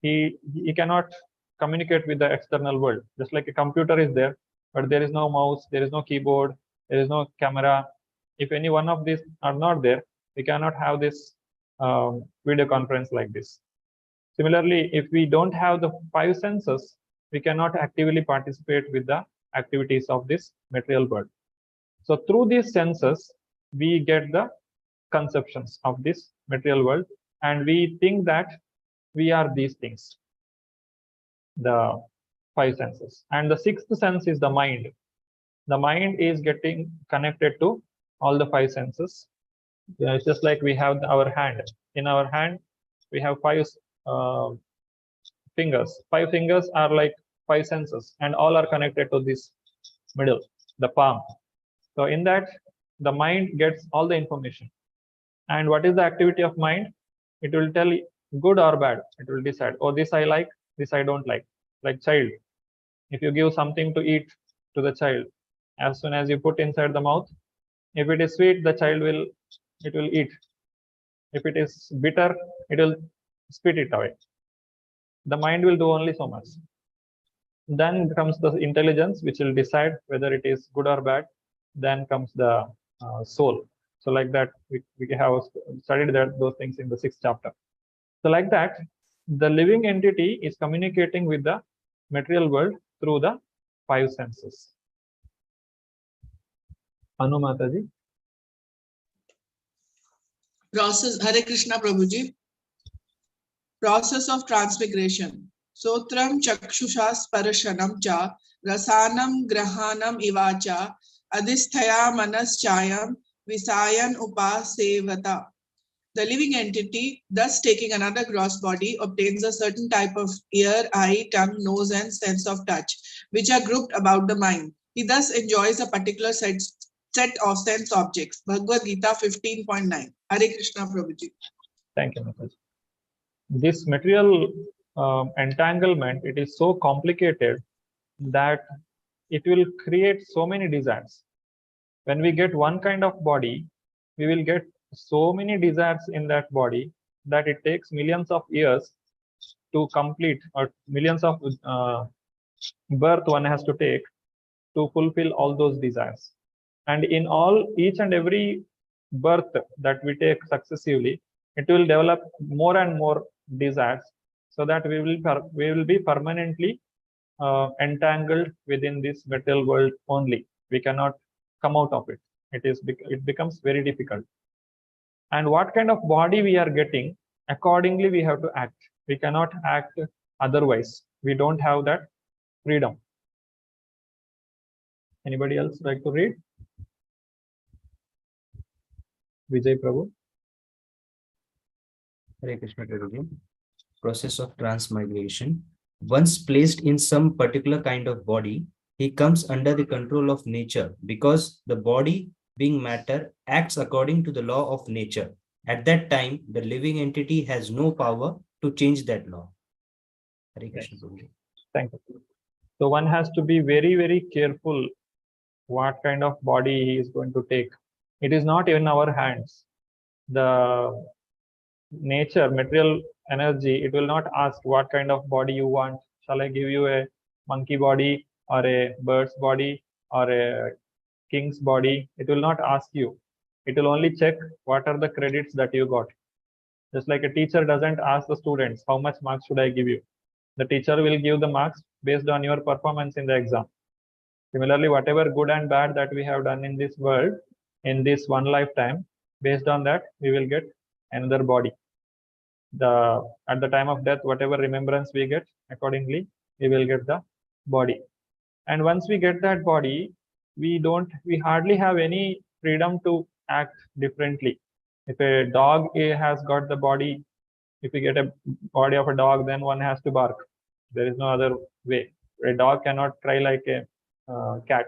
He cannot communicate with the external world. Just like a computer is there, but there is no mouse, there is no keyboard, there is no camera. If any one of these are not there, we cannot have this video conference like this. Similarly, if we don't have the 5 senses, we cannot actively participate with the activities of this material world. So through these senses, we get the conceptions of this material world, and we think that we are these things, the 5 senses. And the 6th sense is the mind. The mind is getting connected to all the 5 senses. It's just like we have our hand. In our hand, we have 5 fingers. 5 fingers are like 5 senses, and all are connected to this middle, the palm. So in that, the mind gets all the information. And what is the activity of mind? It will tell good or bad. It will decide, oh, this I like, this I don't like. Like child, if you give something to eat to the child, as soon as you put inside the mouth, if it is sweet, the child will eat. If it is bitter, it will spit it away. The mind will do only so much. Then comes the intelligence, which will decide whether it is good or bad. Then comes the soul. So like that, we have studied those things in the 6th chapter. So like that, the living entity is communicating with the material world through the 5 senses. Anu Mataji. Process, Hare Krishna Prabhuji. Process of transmigration. Sotram chakshusha sparashanam cha rasanam grahanam ivacha adhisthaya manaschayam visayan upasevata. The living entity, thus taking another gross body, obtains a certain type of ear, eye, tongue, nose, and sense of touch, which are grouped about the mind. He thus enjoys a particular set of sense objects. Bhagavad Gita 15.9. Hare Krishna Prabhuji. Thank you, Mataji. This material entanglement, it is so complicated that it will create so many desires. When we get one kind of body, we will get so many desires in that body that it takes millions of years to complete, or millions of birth one has to take to fulfill all those desires. And in each and every birth that we take successively, it will develop more and more desires, so that we will be permanently entangled within this material world only. We cannot come out of it. It becomes very difficult. And what kind of body we are getting, accordingly we have to act. We cannot act otherwise. We don't have that freedom. Anybody else like to read? Vijay Prabhu. Hare Krishna Prabhuji. Process of transmigration. Once placed in some particular kind of body, he comes under the control of nature because the body, being matter, acts according to the law of nature. At that time, the living entity has no power to change that law. Hare Krishna Prabhuji. Thank you. So one has to be very, very careful what kind of body he is going to take. It is not in our hands. The nature, material energy, it will not ask what kind of body you want. Shall I give you a monkey body or a bird's body or a king's body? It will not ask you. It will only check what are the credits that you got. Just like a teacher doesn't ask the students, how much marks should I give you? The teacher will give the marks based on your performance in the exam. Similarly, whatever good and bad that we have done in this world, in this one lifetime, based on that, we will get another body. At the time of death, whatever remembrance we get, accordingly, we will get the body. And once we get that body, we hardly have any freedom to act differently. If a dog has got the body, if we get a body of a dog, then one has to bark. There is no other way. A dog cannot cry like a cat.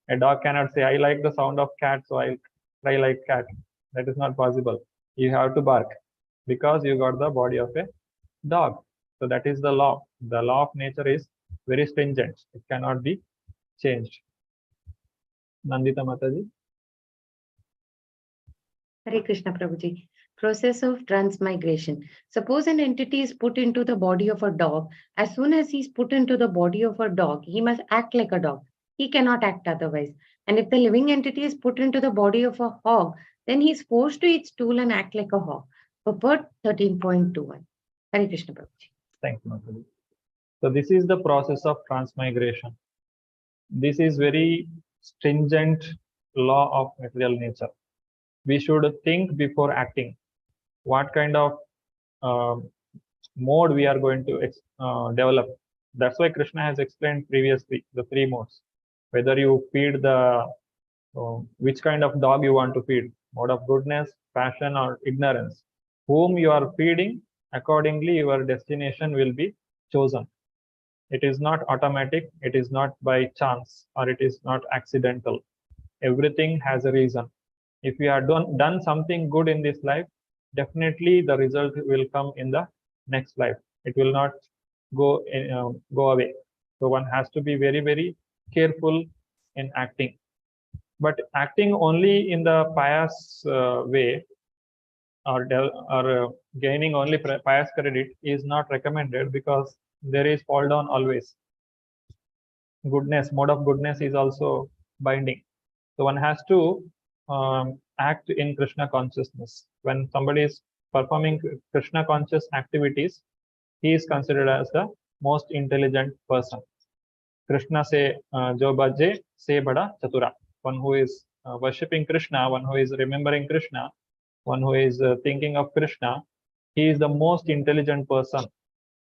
A dog cannot say, I like the sound of cat, so I'll cry like cat. That is not possible. You have to bark because you got the body of a dog. So that is the law. The law of nature is very stringent. It cannot be changed. Nandita Mataji. Hare Krishna Prabhuji. Process of transmigration. Suppose an entity is put into the body of a dog. As soon as he's put into the body of a dog, he must act like a dog. He cannot act otherwise. And if the living entity is put into the body of a hog, then he's forced to eat stool and act like a hog. Purport 13.21. Hare Krishna Prabhuji. Thank you, Mataji. So this is the process of transmigration. This is very stringent law of material nature. We should think before acting. What kind of mode we are going to develop. That's why Krishna has explained previously the three modes. Whether you feed which kind of dog you want to feed, mode of goodness, passion, or ignorance. Whom you are feeding, accordingly your destination will be chosen. It is not automatic, it is not by chance, or it is not accidental. Everything has a reason. If we have done something good in this life, definitely the result will come in the next life. It will not go away. So one has to be very, very careful in acting. But acting only in the pious way or gaining only pious credit is not recommended, because there is fall down always. Goodness, mode of goodness is also binding. So one has to act in Krishna consciousness. When somebody is performing Krishna conscious activities, he is considered as the most intelligent person. Krishna say, Jo bhaje se bada chatura. One who is worshipping Krishna, one who is remembering Krishna, one who is thinking of Krishna, he is the most intelligent person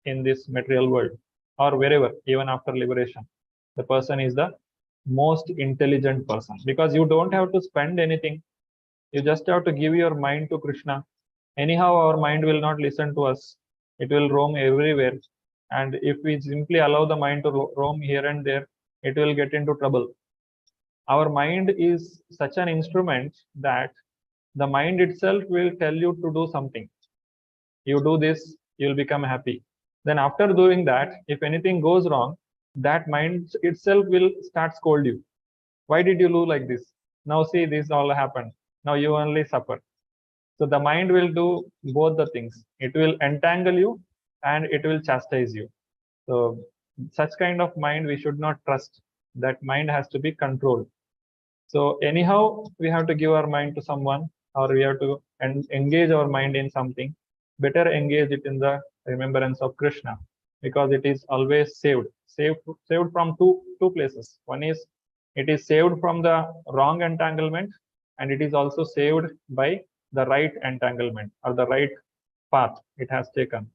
in this material world, or wherever, even after liberation. The person is the most intelligent person, because you don't have to spend anything. You just have to give your mind to Krishna. Anyhow, our mind will not listen to us. It will roam everywhere. And if we simply allow the mind to roam here and there, it will get into trouble. Our mind is such an instrument that the mind itself will tell you to do something. You do this, you'll become happy. Then after doing that, if anything goes wrong, that mind itself will start scold you. Why did you do like this? Now see, this all happened. Now you only suffer. So the mind will do both the things. It will entangle you and it will chastise you. So such kind of mind we should not trust. That mind has to be controlled. So anyhow, we have to give our mind to someone, or we have to engage our mind in something. Better engage it in the remembrance of Krishna. because it is always saved from two places. One is it is saved from the wrong entanglement, and it is also saved by the right entanglement or the right path it has taken.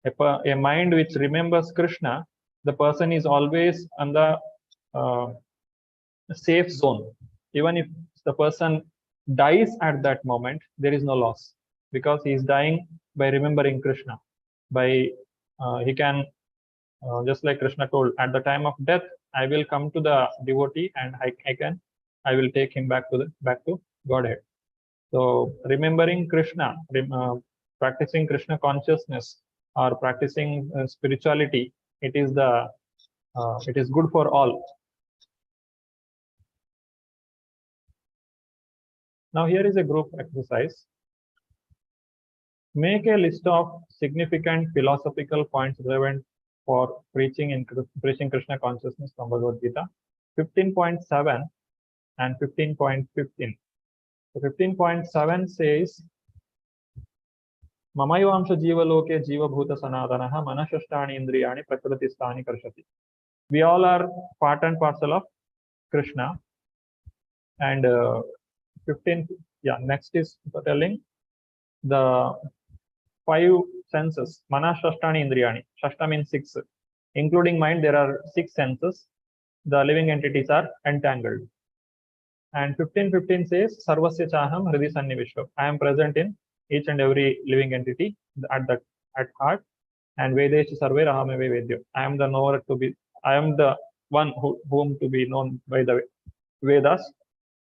A mind which remembers Krishna, the person is always on the safe zone. Even if the person dies at that moment, there is no loss, because he is dying by remembering Krishna. By he can, just like Krishna told, at the time of death, I will come to the devotee and I will take him back to Godhead. So remembering Krishna, practicing Krishna consciousness, or practicing spirituality, it is good for all. Now here is a group exercise. Make a list of significant philosophical points relevant for preaching Krishna consciousness from Bhagavad Gita. 15.7 and 15.15. So 15.7 says, Mamayvamsha jiva loke jiva bhuta sanadanaha manashashtani indriyani prakritistani karshati. We all are part and parcel of Krishna. And 15, next is telling the 5 senses, mana shashtani indriyani. Shashta means 6. Including mind, there are 6 senses. The living entities are entangled. And 15.15 says, Sarvasya chaham hridi sannivishwa. I am present in each and every living entity at heart. And Vedesh sarve rahameve vedyo. I am the knower to be, I am the one whom to be known by the Vedas.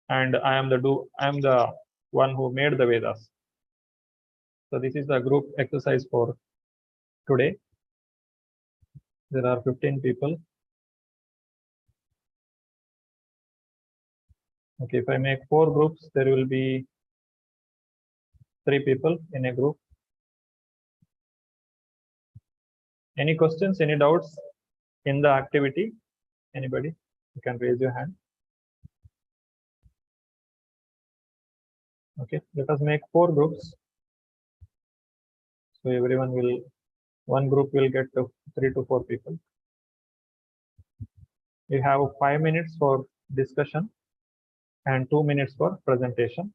And I am the one who made the Vedas. So this is the group exercise for today. There are 15 people. Okay, if I make 4 groups, there will be 3 people in a group. Any questions, any doubts in the activity? Anybody? You can raise your hand. Okay, let us make 4 groups. So one group will get 3 to 4 people. We have 5 minutes for discussion and 2 minutes for presentation.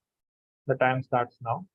The time starts now.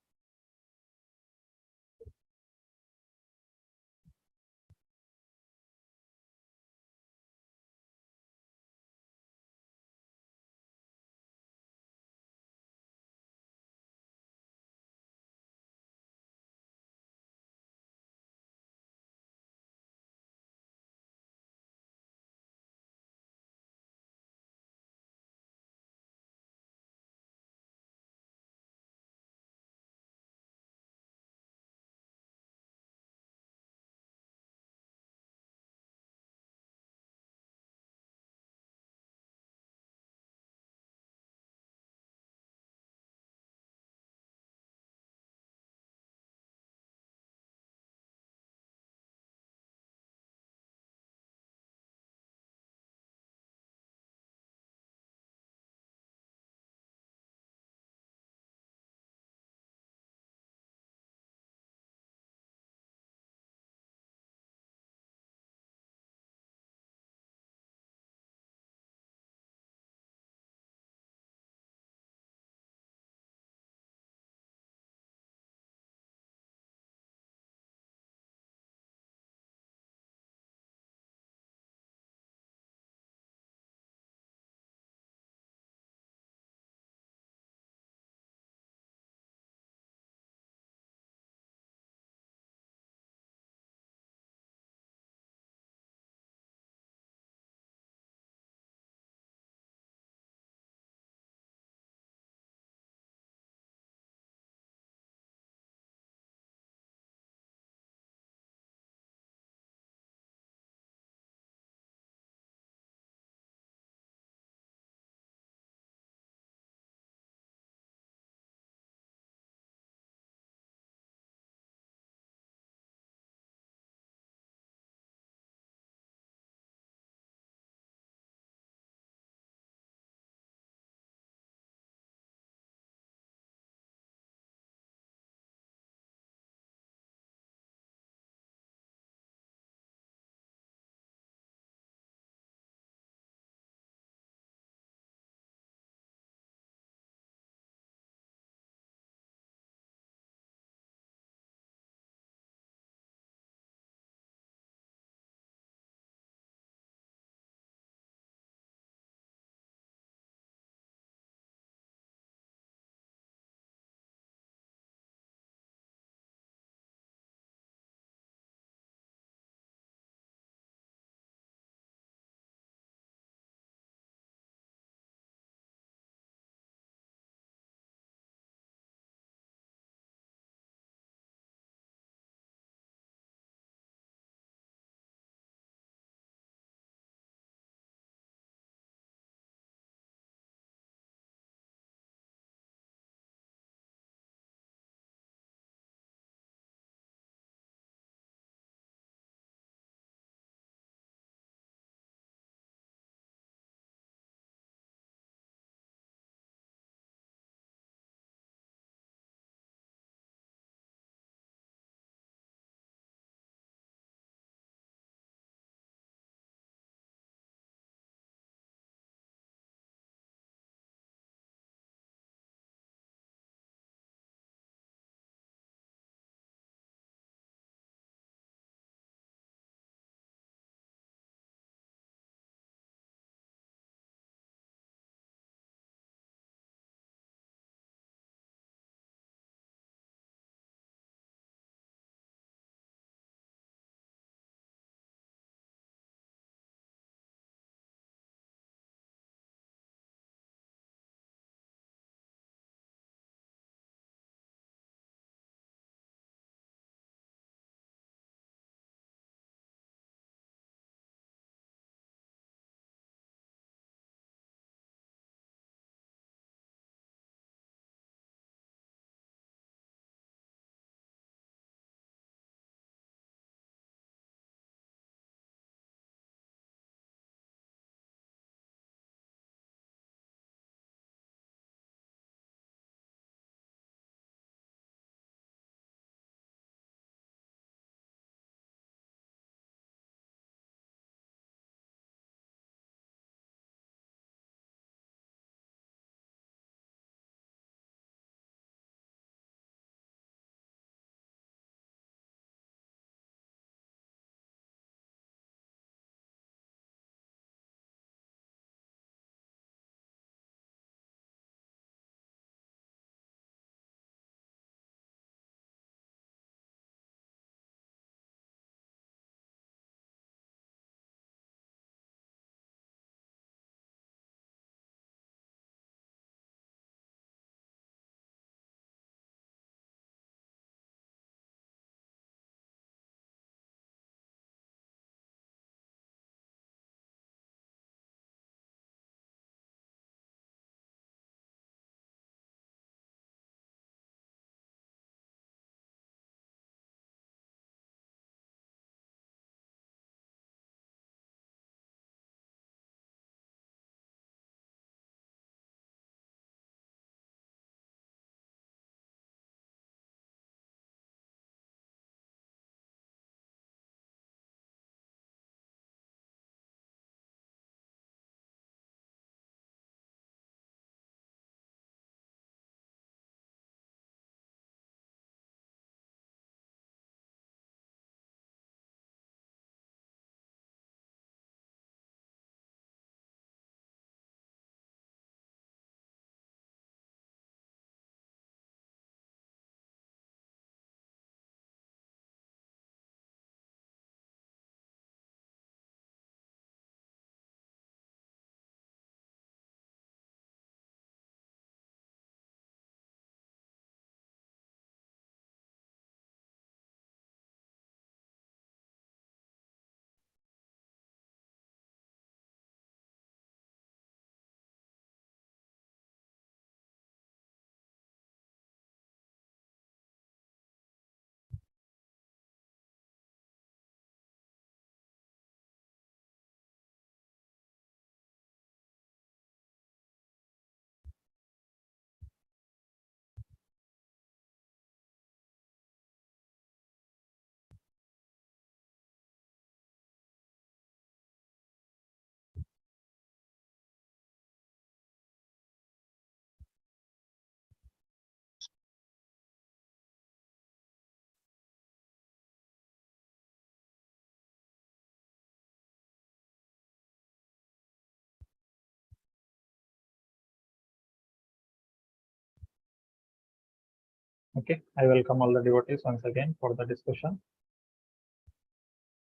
Okay, I welcome all the devotees once again for the discussion.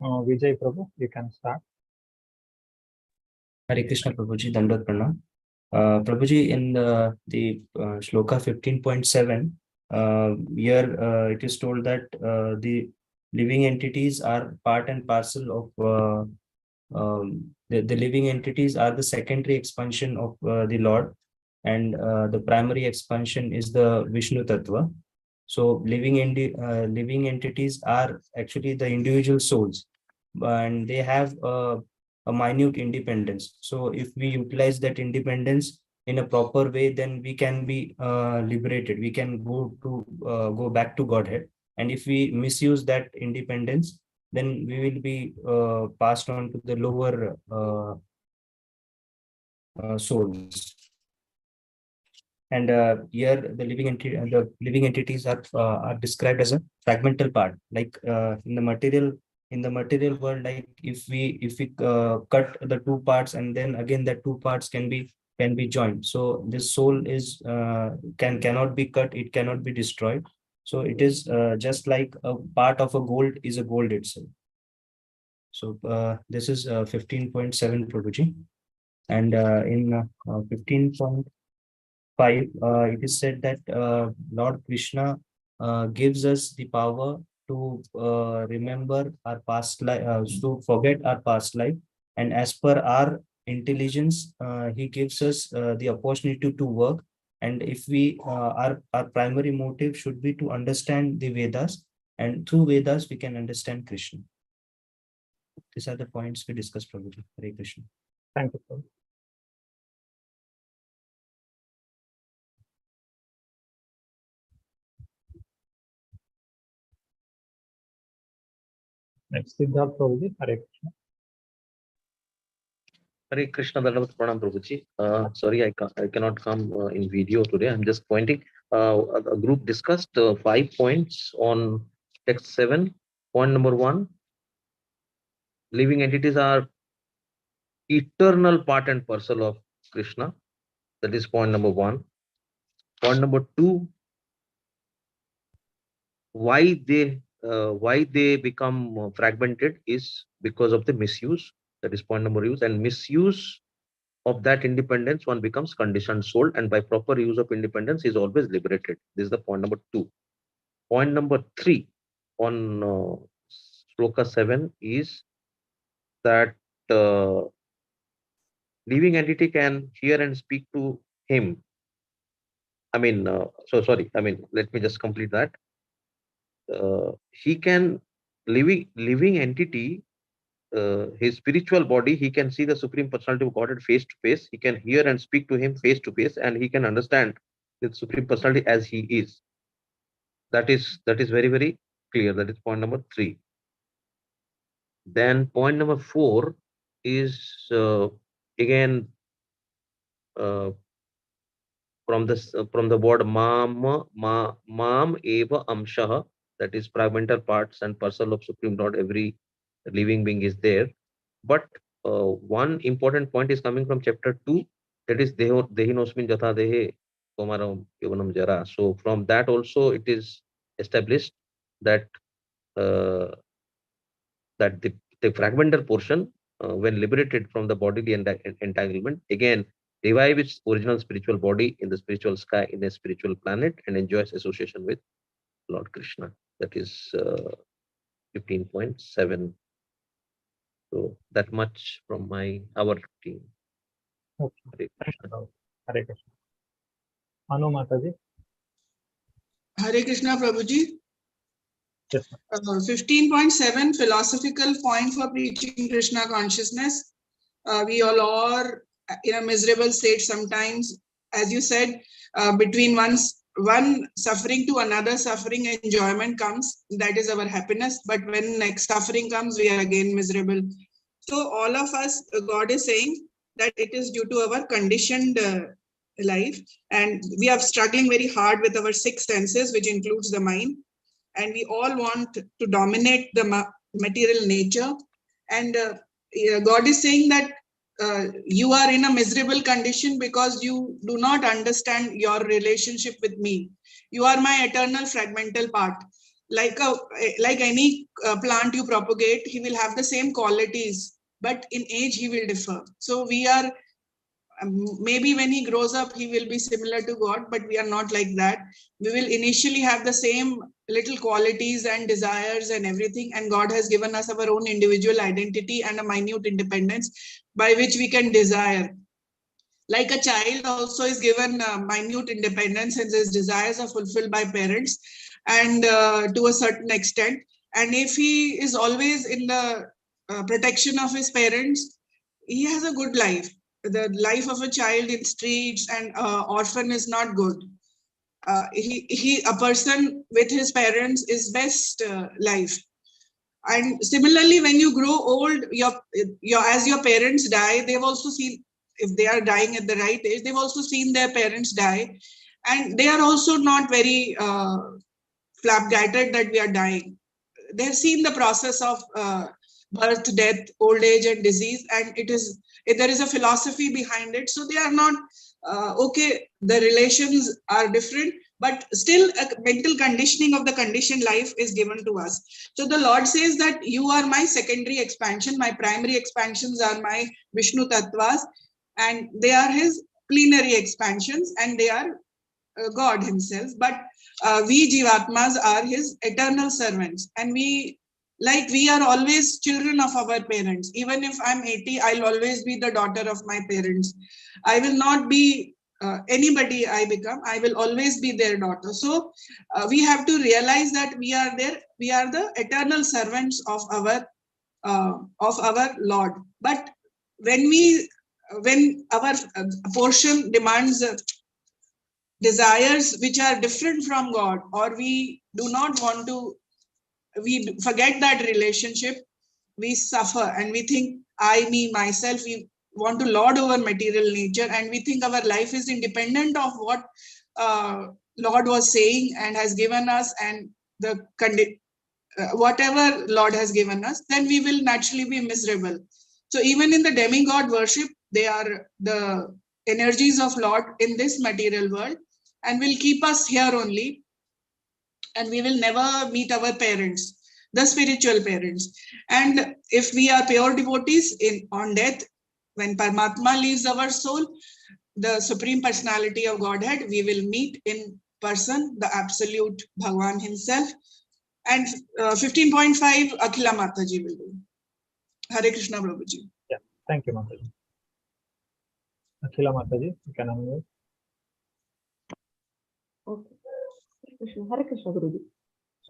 Vijay Prabhu, you can start. Hare Krishna Prabhuji, Dandavat Pranam. Prabhuji, in the shloka 15.7, here it is told that the living entities are part and parcel of the living entities are the secondary expansion of the Lord, and the primary expansion is the Vishnu Tattva. So living entities are actually the individual souls, and they have a minute independence. So if we utilize that independence in a proper way, then we can be liberated. We can go back to Godhead. And if we misuse that independence, then we will be passed on to the lower souls. And here the living entities are described as a fragmental part, like in the material world. Like if we cut the two parts, and then again the two parts can be joined. So this soul is cannot be cut, it cannot be destroyed. So it is just like a part of a gold is a gold itself. So this is 15.7, Prabhuji. And in 15.5, it is said that Lord Krishna gives us the power to remember our past life, to forget our past life. And as per our intelligence, he gives us the opportunity to work. And if we, our primary motive should be to understand the Vedas, and through Vedas, we can understand Krishna. These are the points we discussed, Prabhuji. Hare Krishna. Thank you, Prabhu. Next, Siddharth Prabhuji, Hare Krishna. Hare Krishna, Dandavat Pranam, Prabhuji. Sorry, I cannot come in video today. I'm just pointing. A group discussed 5 points on text 7. Point number 1, living entities are eternal part and parcel of Krishna. That is point number 1. Point number 2, why they become fragmented is because of the misuse. That is point number use, and misuse of that independence, one becomes conditioned soul, and by proper use of independence is always liberated. This is the point number 2. Point number 3 on shloka 7 is that living entity can hear and speak to him. Let me just complete that. He can, living entity, his spiritual body, he can see the Supreme Personality of Godhead face to face. He can hear and speak to him face to face, and he can understand the Supreme Personality as he is. That is very, very clear. That is point number 3. Then point number 4 is again from the word mam eva amshaha. That is fragmental parts and parcel of Supreme Lord. Every living being is there. But one important point is coming from chapter 2, that is dehinosmin jatha dehe komaram yovanam jara. So from that also it is established that that the fragmental portion, when liberated from the bodily entanglement, again revive its original spiritual body in the spiritual sky, in a spiritual planet, and enjoys association with Lord Krishna. That is 15.7. So that much from our team. Okay. Hare Krishna. Hare Krishna. Anu Mataji. Hare Krishna, Prabhuji. Yes, 15.7, philosophical point for preaching Krishna consciousness. We all are in a miserable state sometimes. As you said, between one suffering to another suffering, enjoyment comes. That is our happiness. But when next suffering comes, we are again miserable. So all of us, God is saying that it is due to our conditioned life. And we are struggling very hard with our 6 senses, which includes the mind. And we all want to dominate the material nature. And God is saying that you are in a miserable condition because you do not understand your relationship with me. You are my eternal fragmental part. Like any plant you propagate, he will have the same qualities, but in age he will differ. So we are, maybe when he grows up, he will be similar to God, but we are not like that. We will initially have the same little qualities and desires and everything, and God has given us our own individual identity and a minute independence by which we can desire. Like a child also is given minute independence, and his desires are fulfilled by parents, and to a certain extent. And if he is always in the protection of his parents, he has a good life. The life of a child in streets and orphan is not good. A person with his parents is best life. And similarly, when you grow old, as your parents die, they've also seen, if they are dying at the right age, they've also seen their parents die, and they are also not very flabbergasted that we are dying. They've seen the process of birth, death, old age, and disease, and there is a philosophy behind it. So they are not okay. The relations are different, but still a mental conditioning of the conditioned life is given to us. So the Lord says that you are my secondary expansion. My primary expansions are my Vishnu Tattvas, and they are his plenary expansions, and they are God himself. But we Jivatmas are his eternal servants, and we are always children of our parents. Even if I'm 80, I'll always be the daughter of my parents. I will not be anybody I become. I will always be their daughter. So we have to realize that we are the eternal servants of our Lord. But when our portion demands desires which are different from God, or we do not want to, we forget that relationship, we suffer, and we think I, me, myself, we want to lord over material nature, and we think our life is independent of what Lord was saying and has given us, and whatever Lord has given us, then we will naturally be miserable. So even in the demigod worship, they are the energies of Lord in this material world, and will keep us here only, and we will never meet our parents, the spiritual parents. And if we are pure devotees, on death, when Paramatma leaves our soul, the Supreme Personality of Godhead, we will meet in person, the absolute Bhagwan himself. And 15.5, Akhila Mataji will do. Hare Krishna, Prabhuji. Yeah, thank you, Mataji. Akhila Mataji, you can unmute. Okay. Hare Krishna, Guruji.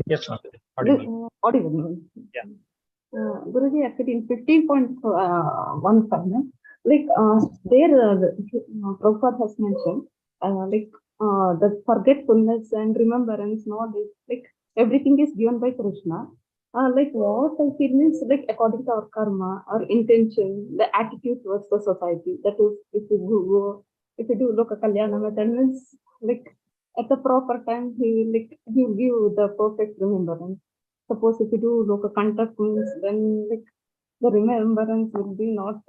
Yes, Mataji. Audible. Audible. Yeah. Guruji, actually in 15.15, Prabhupada has mentioned, the forgetfulness and remembrance, knowledge, everything is given by Krishna. What I feel means, according to our karma, our intention, the attitude towards the society. That is, if you do Loka Kalyana method, means at the proper time, he will give the perfect remembrance. Suppose if you do Loka Kantak means, then the remembrance will be not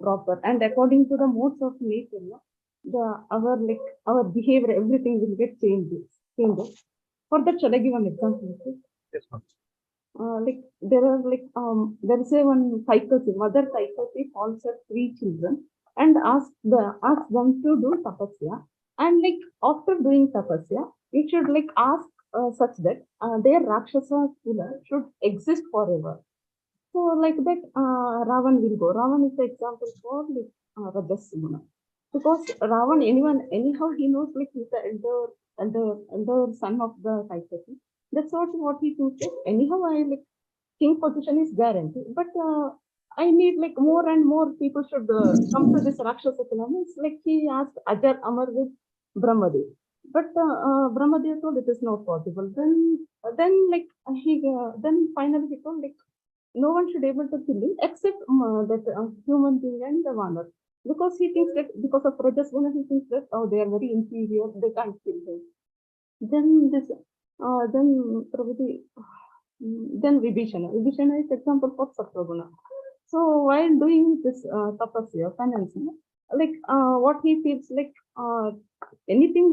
proper. And according to the modes of nature, our behavior, everything will get changes. For that, shall I give an example? Yes, ma'am. There is one Saikasi, mother Saikasi calls her 3 children and asks them to do tapasya. And after doing tapasya, you should ask such that their Rakshasa Kula should exist forever. So like that, Ravan will go. Ravan is the example for Rajas Guna. Because Ravan, anyhow, he knows he's the elder son of the Saikasi. That's what he thinks. Anyhow, king position is guaranteed. But I need more and more people should come to this Rakshasa Kula. Means he asked Ajar Amar with Brahmadev. But Brahmadev told it is not possible. Then finally he told no one should able to kill him except that human being and the Vanar. Because he thinks that because of Rajas Guna, he thinks that they are very inferior, they can't kill him. Then Vibhishana. Vibhishana is example for Sattva-guna. So while doing this tapasya, penance, what he feels anything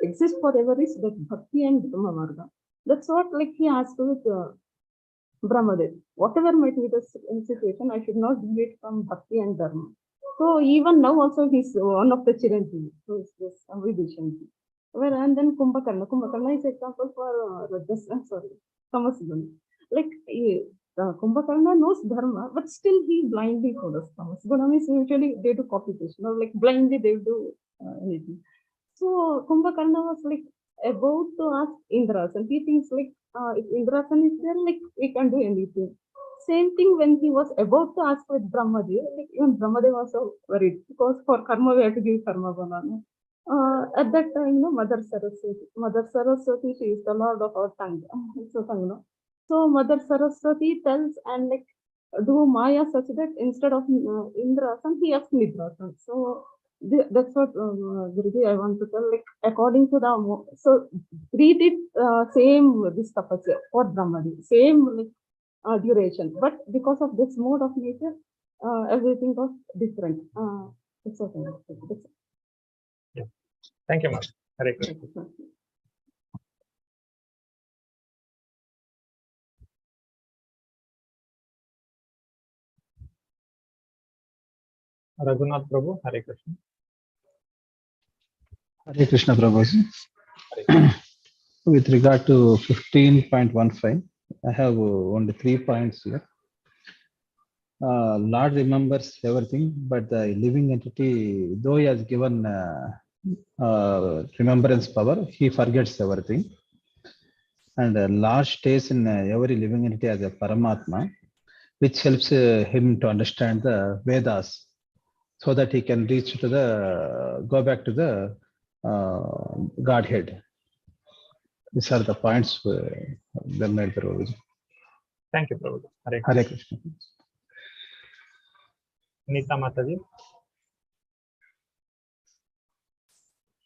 exists forever is that Bhakti and Dharma Marga. That's what like he asked with Brahmadev. Whatever might be the situation, I should not deviate from Bhakti and Dharma. So even now also he's one of the Chiranjeevi. So it's this Vidishanji. Where and then Kumbhakarna. Kumbhakarna is example for Tamas Guna. Like Kumbhakarna knows Dharma, but still he blindly follows Tamas Guna. Means usually they do copy paste. Like blindly they do anything. So Kumbhakarna was like about to ask Indrasan. He thinks like if Indrasan is there, like we can do anything. Same thing when he was about to ask with Brahmadev, like even Brahmadev was so worried because for karma we have to give karma banana. At that time, Mother Saraswati, she is the Lord of our tongue. So Mother Saraswati tells and like do Maya such that instead of Indrasan, he asks Nidrasan. So that's what Guruji, I want to tell. Like according to the so read it same this tapasya for Brahmadev, same like duration, but because of this mode of nature, everything was different. It's okay. Yeah. Thank you, ma'am. Hare Krishna. Raghunath Prabhu, Hare Krishna. Hare Krishna Prabhuji. With regard to 15.15, I have only 3 points here. Lord remembers everything, but the living entity, though he has given remembrance power, he forgets everything. And Lord stays in every living entity as a Paramatma, which helps him to understand the Vedas, so that he can reach to the, go back to the Godhead. These are the points that made Prabhuji. Thank you, Prabhu. Hare Krishna. Nita Mataji.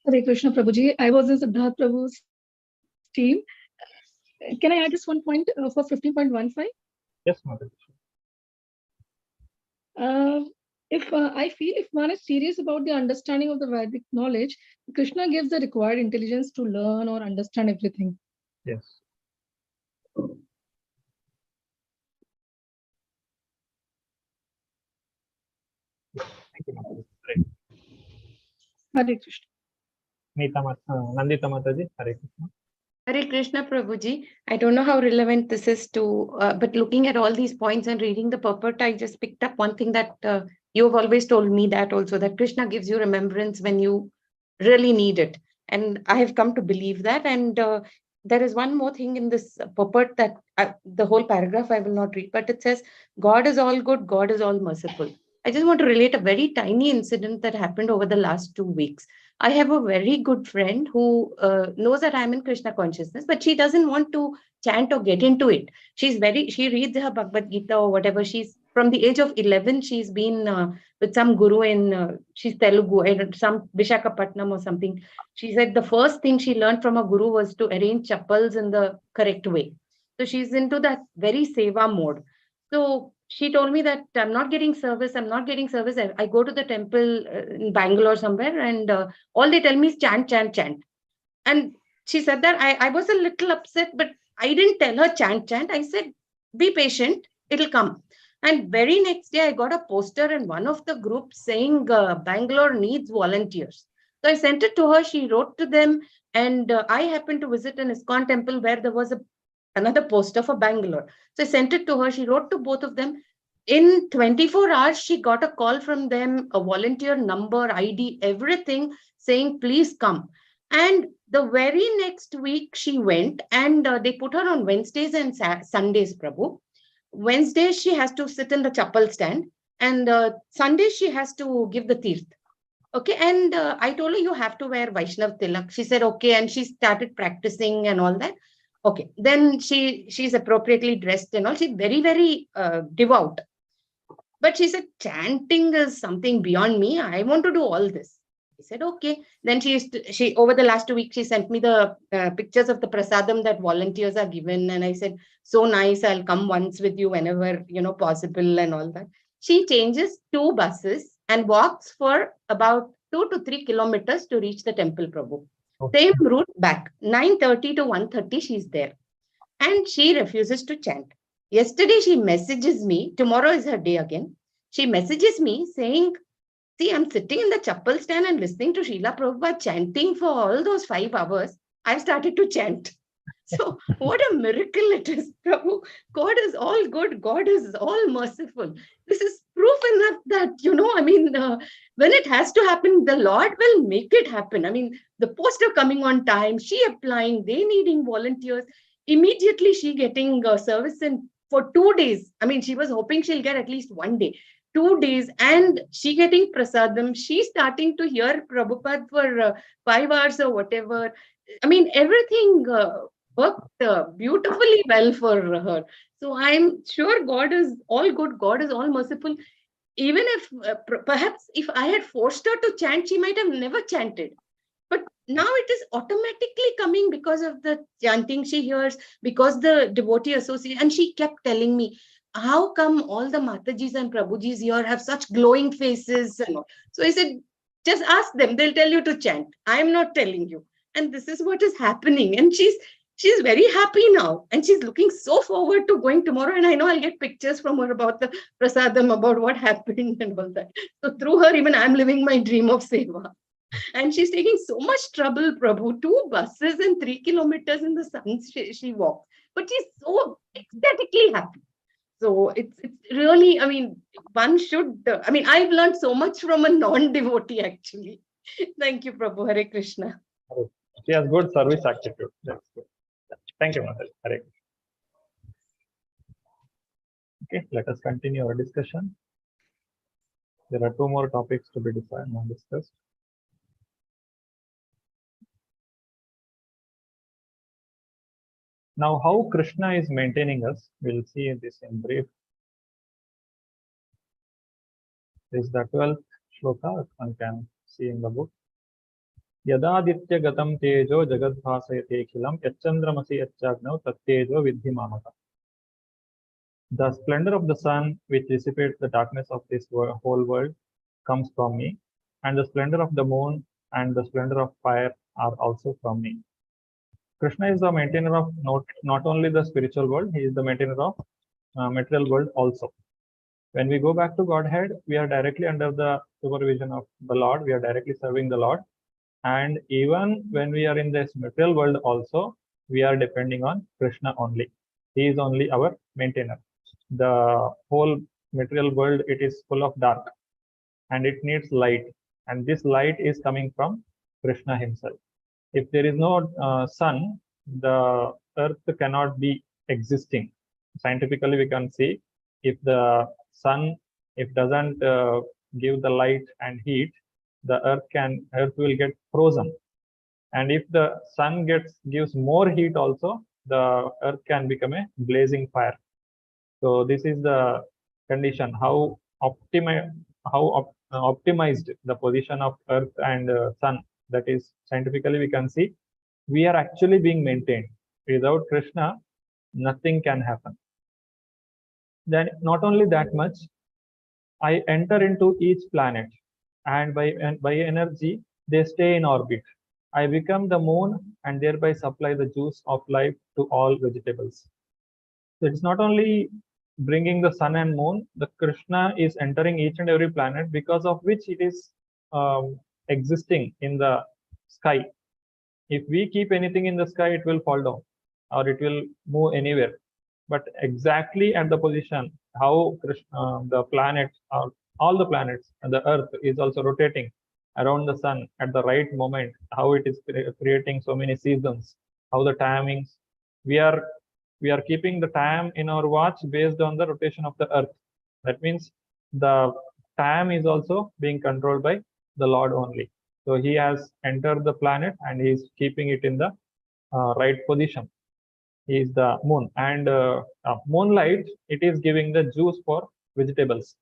Hare Krishna Prabhuji. I was in Siddharth Prabhu's team. Can I add just one point for 15.15? Yes, Mataji. If I feel if one is serious about the understanding of the Vedic knowledge, Krishna gives the required intelligence to learn or understand everything. Yes. Thank you, Mataji. Hare Krishna. Nandita Mataji, Hare Krishna. Hare Krishna Prabhuji. I don't know how relevant this is to, but looking at all these points and reading the purport, I just picked up one thing that you have always told me that also, that Krishna gives you remembrance when you really need it. And I have come to believe that. And there is one more thing in this purport that the whole paragraph I will not read, but it says, God is all good, God is all merciful. I just want to relate a very tiny incident that happened over the last 2 weeks. I have a very good friend who knows that I'm in Krishna consciousness, but she doesn't want to chant or get into it. She reads her Bhagavad Gita or whatever. She's from the age of 11. She's been with some guru in, she's Telugu, some Vishakhapatnam or something. She said the first thing she learned from a guru was to arrange chappals in the correct way. So she's into that very seva mode. So she told me that I'm not getting service. I go to the temple in Bangalore somewhere and all they tell me is chant, chant, chant. And she said that I was a little upset, but I didn't tell her chant, chant. I said, be patient, it'll come. And very next day, I got a poster in one of the groups saying Bangalore needs volunteers. So I sent it to her. She wrote to them. And I happened to visit an ISKCON temple where there was another poster for Bangalore. So I sent it to her. She wrote to both of them. In 24 hours, she got a call from them, a volunteer number, ID, everything, saying, please come. And the very next week, she went and they put her on Wednesdays and Sundays, Prabhu. Wednesdays, she has to sit in the chappal stand. And Sundays, she has to give the tirth. Okay. And I told her, you have to wear Vaishnav Tilak. She said, okay. And she started practicing and all that. Okay. Then she's appropriately dressed and all. She's very, very devout. But she said, chanting is something beyond me. I want to do all this. I said, okay. Then she over the last 2 weeks, she sent me the pictures of the prasadam that volunteers are given. And I said, so nice. I'll come once with you whenever, possible and all that. She changes 2 buses and walks for about 2 to 3 kilometers to reach the temple, Prabhu. Okay. Same route back, 9:30 to 1:30, she's there. And she refuses to chant. Yesterday, she messages me, tomorrow is her day again. She messages me saying, see, I'm sitting in the chappal stand and listening to Srila Prabhupada chanting for all those 5 hours. I've started to chant. So what a miracle it is, Prabhu. God is all good. God is all merciful. This is proof enough that, when it has to happen, the Lord will make it happen. I mean, the poster coming on time, she applying, they needing volunteers. Immediately she getting service for 2 days. I mean, she was hoping she'll get at least 1 day. 2 days, and she getting prasadam. She's starting to hear Prabhupada for 5 hours or whatever. I mean, everything worked beautifully well for her. So I'm sure God is all good. God is all merciful. Even if perhaps if I had forced her to chant, she might have never chanted. But now it is automatically coming because of the chanting she hears, because the devotee associate. And she kept telling me, how come all the Matajis and Prabhujis here have such glowing faces? And all? So I said, just ask them. They'll tell you to chant. I'm not telling you. And this is what is happening. And she's very happy now. And she's looking so forward to going tomorrow. And I know I'll get pictures from her about the prasadam, about what happened and all that. So through her, even I'm living my dream of seva. And she's taking so much trouble, Prabhu. 2 buses and 3 kilometers in the sun she walks. But she's so ecstatically happy. So it's really, I mean, one should, I've learned so much from a non-devotee actually. Thank you, Prabhu. Hare Krishna. She has good service attitude. That's good. Thank you, Mataji. Hare Krishna. Okay, let us continue our discussion. There are 2 more topics to be discussed. Now, how Krishna is maintaining us, we'll see this in brief. This is the 12th shloka, one can see in the book. Yadaditya gatam tejo jagadbhasayate khilam yachandramasi yachagnav tattejo vidhi mamata. The splendor of the sun, which dissipates the darkness of this whole world, comes from me, and the splendor of the moon and the splendor of fire are also from me. Krishna is the maintainer of not only the spiritual world, he is the maintainer of material world also. When we go back to Godhead, we are directly under the supervision of the Lord, we are directly serving the Lord. And even when we are in this material world also, we are depending on Krishna only. He is only our maintainer. The whole material world, it is full of dark and it needs light. And this light is coming from Krishna himself. If there is no sun, the earth cannot be existing. Scientifically, we can see if the sun, if doesn't give the light and heat, the earth will get frozen. And if the sun gives more heat also, the earth can become a blazing fire. So this is the condition, how optimized the position of earth and sun. That is, scientifically we can see we are actually being maintained. Without Krishna, nothing can happen. Then not only that much, I enter into each planet, and by energy they stay in orbit. I become the moon and thereby supply the juice of life to all vegetables. So it's not only bringing the sun and moon, the Krishna is entering each and every planet, because of which it is existing in the sky. If we keep anything in the sky, it will fall down or it will move anywhere. But exactly at the position how Krishna, the planet, all the planets, and the earth is also rotating around the sun at the right moment, how it is creating so many seasons, how the timings, we are keeping the time in our watch based on the rotation of the earth. That means the time is also being controlled by the Lord only. So he has entered the planet and he is keeping it in the right position. He is the moon, and moonlight, it is giving the juice for vegetables.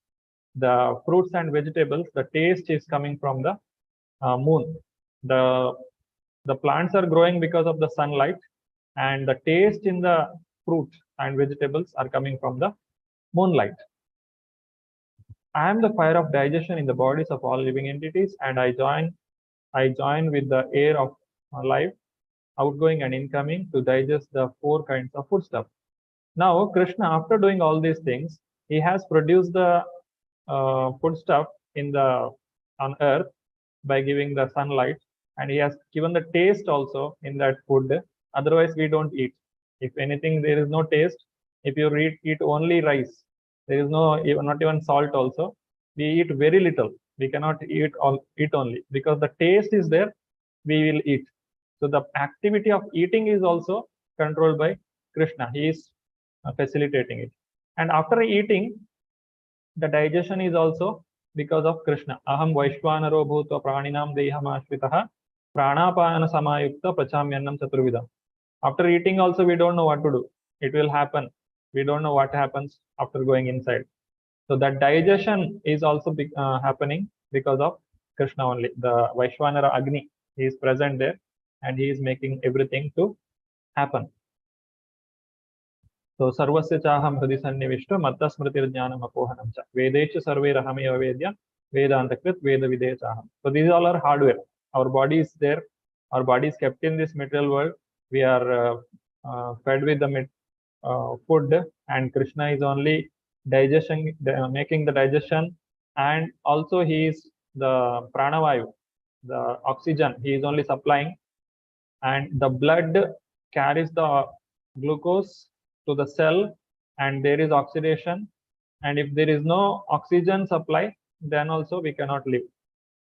The fruits and vegetables, the taste is coming from the moon. The plants are growing because of the sunlight, and the taste in the fruit and vegetables are coming from the moonlight. I am the fire of digestion in the bodies of all living entities, and I join with the air of life, outgoing and incoming, to digest the 4 kinds of foodstuff. Now, Krishna, after doing all these things, he has produced the foodstuff on earth by giving the sunlight, and he has given the taste also in that food. Otherwise, we don't eat. If anything, there is no taste. If you eat only rice, there is not even salt also. We eat very little. We cannot eat only because the taste is there. We will eat. So the activity of eating is also controlled by Krishna. He is facilitating it. And after eating, the digestion is also because of Krishna. Aham Vaishvanaro Bhutva Praninam Deham Ashvitaha Pranapayana Samayukta Pachamyannam Chaturvidam. After eating also, we don't know what to do. It will happen. We don't know what happens after going inside. So that digestion is also happening because of Krishna only. The Vaishvanara Agni, he is present there and he is making everything to happen. So sarvasya chaham hridi sannivishta matta smritir jnanam apohanam cha vedesha sarve rahameva vedya vedantakrit veda videya chaham. So these all are hardware. Our body is there. Our body is kept in this material world. We are fed with the food, and Krishna is only making the digestion, and also he is the pranavayu, the oxygen. He is only supplying, and the blood carries the glucose to the cell, and there is oxidation. And if there is no oxygen supply, then also we cannot live.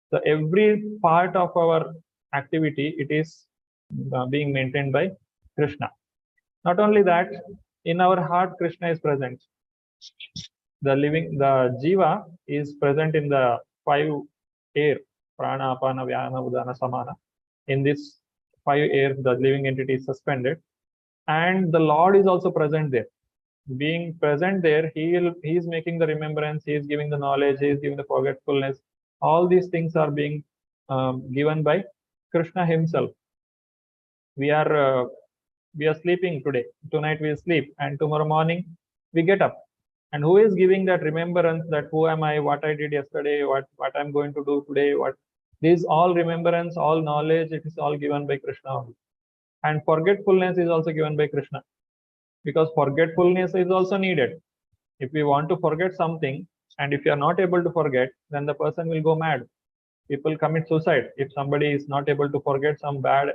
So every part of our activity, it is being maintained by Krishna. Not only that, in our heart, Krishna is present. The jiva is present in the 5 air, prana, apana, vyana, udana, samana. In this 5 air, the living entity is suspended, and the Lord is also present there. Being present there, he is making the remembrance, he is giving the knowledge, he is giving the forgetfulness. All these things are being given by Krishna himself. We are sleeping today. Tonight we sleep, and tomorrow morning we get up. And who is giving that remembrance, that who am I, what I did yesterday, what I'm going to do today, this all remembrance, all knowledge, it is all given by Krishna. And forgetfulness is also given by Krishna, because forgetfulness is also needed. If we want to forget something, and if you are not able to forget, then the person will go mad. People commit suicide. If somebody is not able to forget some bad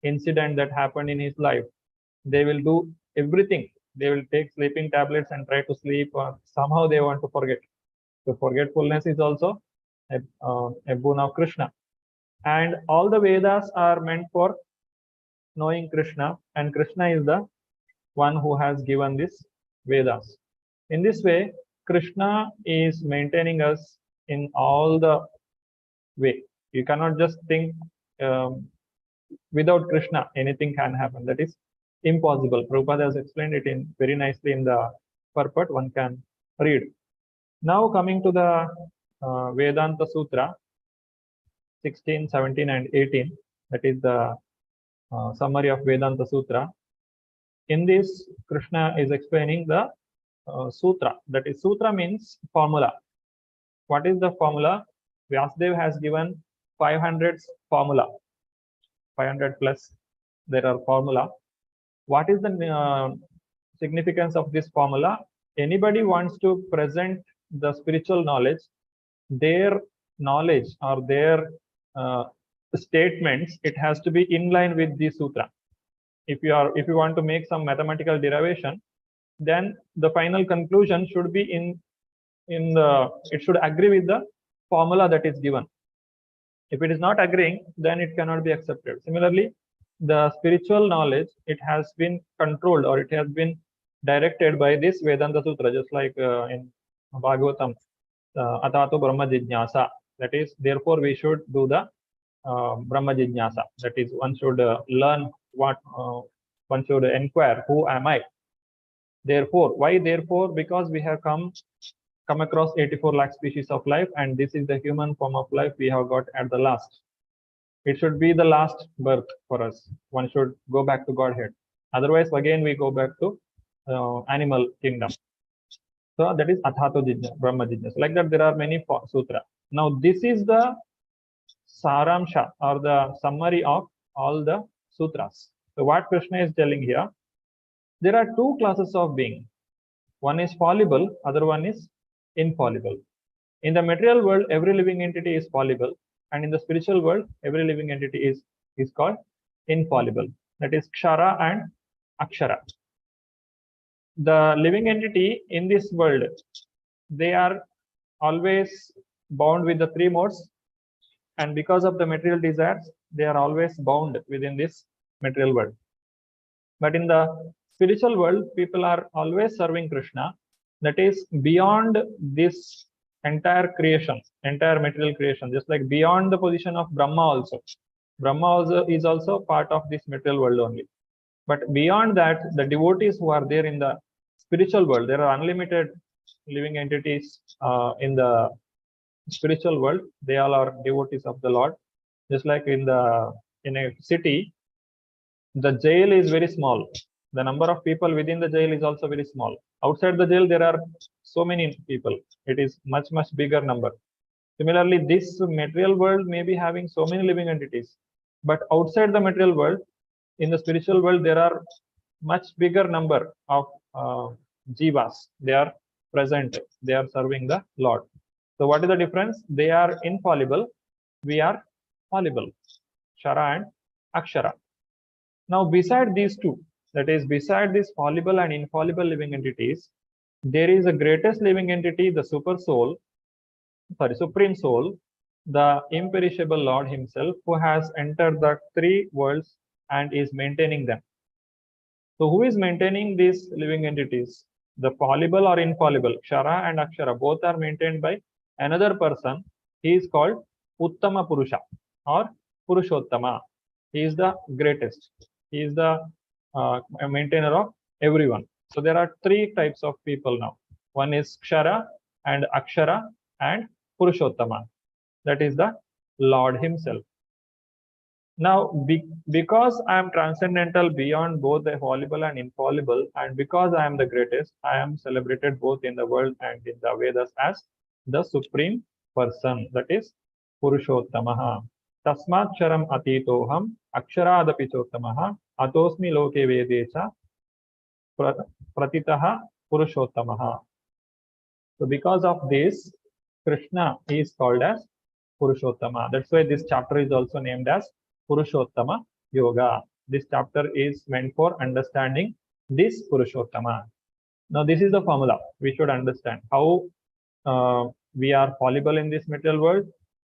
incident that happened in his life, they will do everything. They will take sleeping tablets and try to sleep, or somehow they want to forget. So forgetfulness is also a boon of Krishna. And all the Vedas are meant for knowing Krishna, and Krishna is the one who has given this Vedas. In this way, Krishna is maintaining us in all the way. You cannot just think without Krishna, anything can happen. That is impossible. Prabhupada has explained it very nicely in the purport. One can read. Now coming to the Vedanta Sutra 16, 17, and 18. That is the summary of Vedanta Sutra. In this, Krishna is explaining the sutra. That is, sutra means formula. What is the formula? Vyasadeva has given 500 formula. 500 plus there are formula. What is the significance of this formula? Anybody wants to present the spiritual knowledge, their knowledge or their statements, it has to be in line with the sutra. If you want to make some mathematical derivation, then the final conclusion should be it should agree with the formula that is given. If it is not agreeing, then it cannot be accepted. Similarly, the spiritual knowledge, it has been controlled, or it has been directed by this Vedanta Sutra, just like in Bhagavatam, Atato Brahma Jijnasa. That is, therefore we should do the Brahma Jijnasa. That is, one should learn what, one should inquire, who am I? Therefore, why therefore? Because we have come across 84 lakh species of life, and this is the human form of life we have got at the last. It should be the last birth for us. One should go back to Godhead. Otherwise, again, we go back to animal kingdom. So that is Athato Jijnasa, Brahma Jijnasa. Like that, there are many sutra. Now, this is the Saramsha or the summary of all the sutras. So what Krishna is telling here, there are two classes of being. One is fallible, other one is infallible. In the material world, every living entity is fallible, and in the spiritual world, every living entity is called infallible. That is Kshara and Akshara. The living entity in this world, they are always bound with the three modes, and because of the material desires, they are always bound within this material world. But in the spiritual world, people are always serving Krishna, that is beyond this entire creation, entire material creation, just like beyond the position of Brahma also. Brahma also is also part of this material world only. But beyond that, the devotees who are there in the spiritual world, there are unlimited living entities in the spiritual world. They all are devotees of the Lord. Just like in a city, the jail is very small. The number of people within the jail is also very small. Outside the jail, there are so many people. It is much bigger number. Similarly, this material world may be having so many living entities, but outside the material world, in the spiritual world, there are much bigger number of jivas. They are present. They are serving the Lord. So what is the difference? They are infallible. We are fallible. Kshara and Akshara. Now, beside these two, that is, beside these fallible and infallible living entities, there is a greatest living entity, the Supreme Soul, the imperishable Lord Himself, who has entered the three worlds and is maintaining them. So, who is maintaining these living entities? The fallible or infallible, Kshara and Akshara, both are maintained by another person. He is called Uttama Purusha or Purushottama. He is the greatest. He is the maintainer of everyone. So there are three types of people now. One is Kshara and Akshara and Purushottama. That is the Lord Himself. Now, because I am transcendental beyond both the fallible and infallible, and because I am the greatest, I am celebrated both in the world and in the Vedas as the Supreme Person. That is Purushottamaha. Tasmat Charam Atitoham Aksharaadapi Chottamaha Atosmi Loke Vedecha Pratitaha Purushottamaha. So because of this, Krishna is called as Purushottama. That's why this chapter is also named as Purushottama Yoga. This chapter is meant for understanding this Purushottama. Now, this is the formula. We should understand how we are fallible in this material world,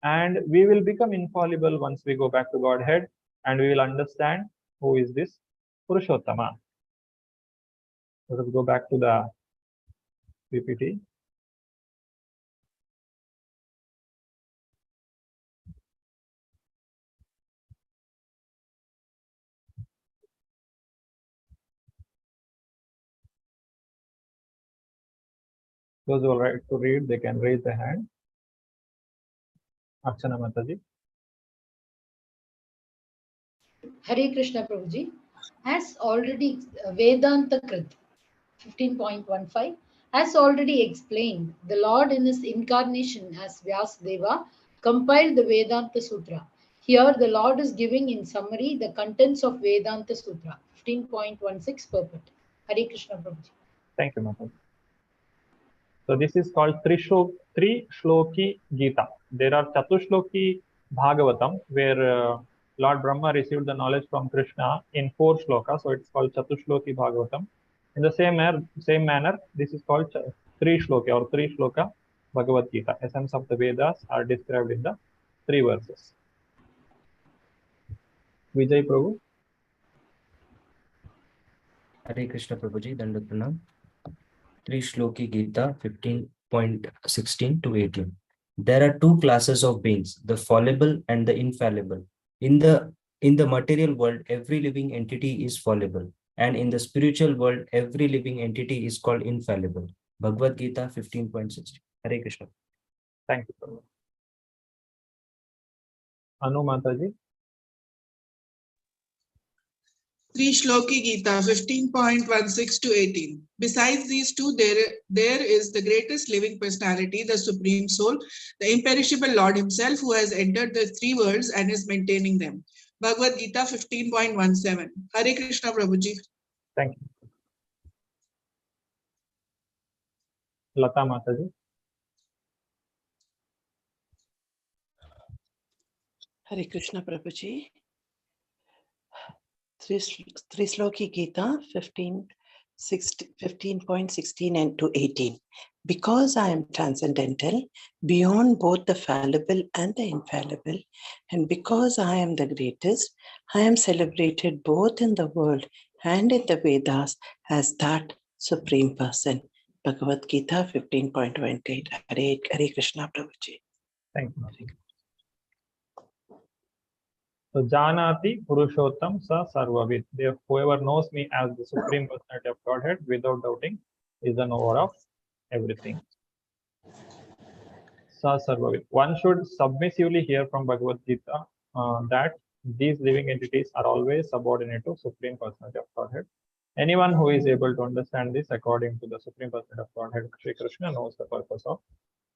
and we will become infallible once we go back to Godhead, and we will understand who is this Purushottama. Let us go back to the PPT. Those who are right to read, they can raise their hand. Archana Mataji. Hare Krishna Prabhuji. As already Vedanta Krit 15.15, as already explained, the Lord in his incarnation as Vyasdeva compiled the Vedanta Sutra. Here the Lord is giving in summary the contents of Vedanta Sutra 15.16 purport. Hare Krishna Prabhuji. Thank you, Mataji. So this is called Tri-Shloki Gita. There are Chatushloki Bhagavatam, where Lord Brahma received the knowledge from Krishna in 4 shlokas. So it's called Chatushloki Bhagavatam. In the same manner, this is called Tri-Shloki or Tri-Shloka Bhagavad Gita. Essence of the Vedas are described in the 3 verses. Vijay Prabhu. Hare Krishna Prabhuji, Dandavat Pranam. Tri-Shloki Gita 15.16 to 18. There are 2 classes of beings, the fallible and the infallible. In the material world, every living entity is fallible, and in the spiritual world, every living entity is called infallible. Bhagavad Gita 15.16. Hare Krishna. Thank you, Prabhu. Anu Mataji. Sri Shloki Gita 15.16 to 18. Besides these two, there is the greatest living personality, the Supreme Soul, the imperishable Lord Himself, who has entered the three worlds and is maintaining them. Bhagavad Gita 15.17. Hare Krishna Prabhuji. Thank you. Lata Mataji. Hare Krishna Prabhuji. Sri Shloki Gita 15.16 and to 18. Because I am transcendental, beyond both the fallible and the infallible, and because I am the greatest, I am celebrated both in the world and in the Vedas as that Supreme Person. Bhagavad Gita 15.28. Hare Krishna Prabhuji. Thank you. So Janati Purushottam Sa Sarvavid. Whoever knows me as the Supreme Personality of Godhead without doubting is the knower of everything. Sa Sarvavid. One should submissively hear from Bhagavad Gita that these living entities are always subordinate to Supreme Personality of Godhead. Anyone who is able to understand this according to the Supreme Personality of Godhead, Shri Krishna, knows the purpose of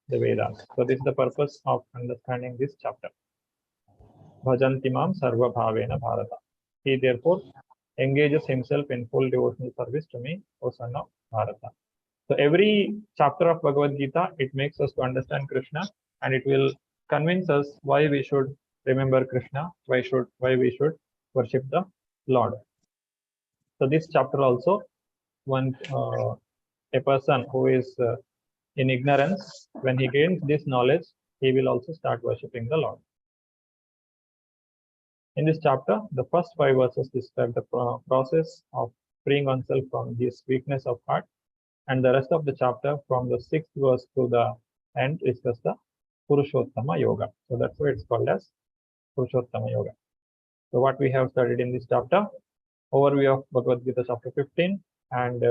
the Vedas. So this is the purpose of understanding this chapter. Bhajantimam Sarva Bhavena Bharata. He therefore engages himself in full devotional service to me, O son of Bharata. So every chapter of Bhagavad Gita, it makes us to understand Krishna, and it will convince us why we should remember Krishna, why we should worship the Lord. So this chapter also, a person who is in ignorance, when he gains this knowledge, he will also start worshipping the Lord. In this chapter, the first 5 verses describe the process of freeing oneself from this weakness of heart, and the rest of the chapter, from the 6th verse to the end, discuss the Purushottama Yoga. So that's why it's called as Purushottama Yoga. So what we have studied in this chapter: overview of Bhagavad Gita chapter 15, and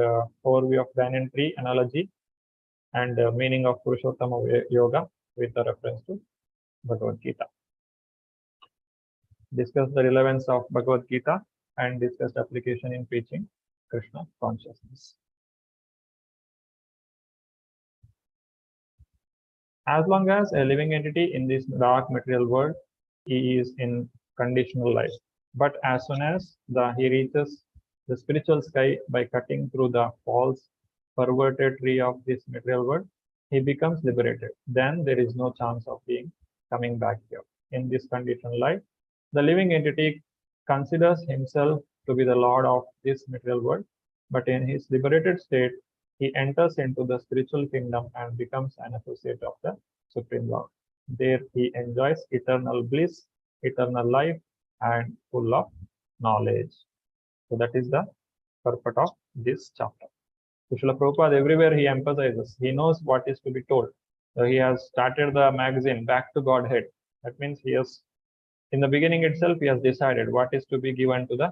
overview of banyan tree analogy, and meaning of Purushottama Yoga with the reference to Bhagavad Gita. Discussed the relevance of Bhagavad Gita and discussed application in preaching Krishna consciousness. As long as a living entity in this dark material world, he is in conditional life. But as soon as he reaches the spiritual sky by cutting through the false, perverted tree of this material world, he becomes liberated. Then there is no chance of coming back here. In this conditional life, the living entity considers himself to be the lord of this material world, but in his liberated state, he enters into the spiritual kingdom and becomes an associate of the Supreme Lord. There he enjoys eternal bliss, eternal life, and full of knowledge. So that is the purport of this chapter. So Srila Prabhupada, everywhere he emphasizes, he knows what is to be told. So he has started the magazine Back to Godhead. That means he has, in the beginning itself, he has decided what is to be given to the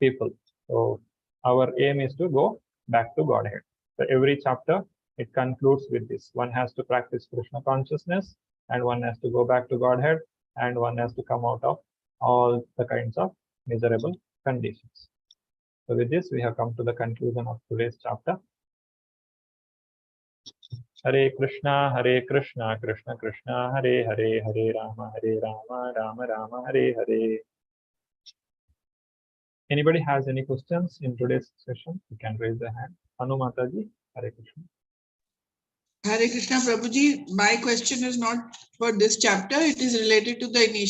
people. So our aim is to go back to Godhead. So every chapter, it concludes with this. One has to practice Krishna consciousness, and one has to go back to Godhead, and one has to come out of all the kinds of miserable conditions. So with this, we have come to the conclusion of today's chapter. Hare Krishna, Krishna Krishna, Hare Hare, Hare Rama, Rama Rama, Hare Hare. Anybody has any questions in today's session? You can raise the hand. Anu Mataji, Hare Krishna. Hare Krishna Prabhuji, my question is not for this chapter, it is related to the initial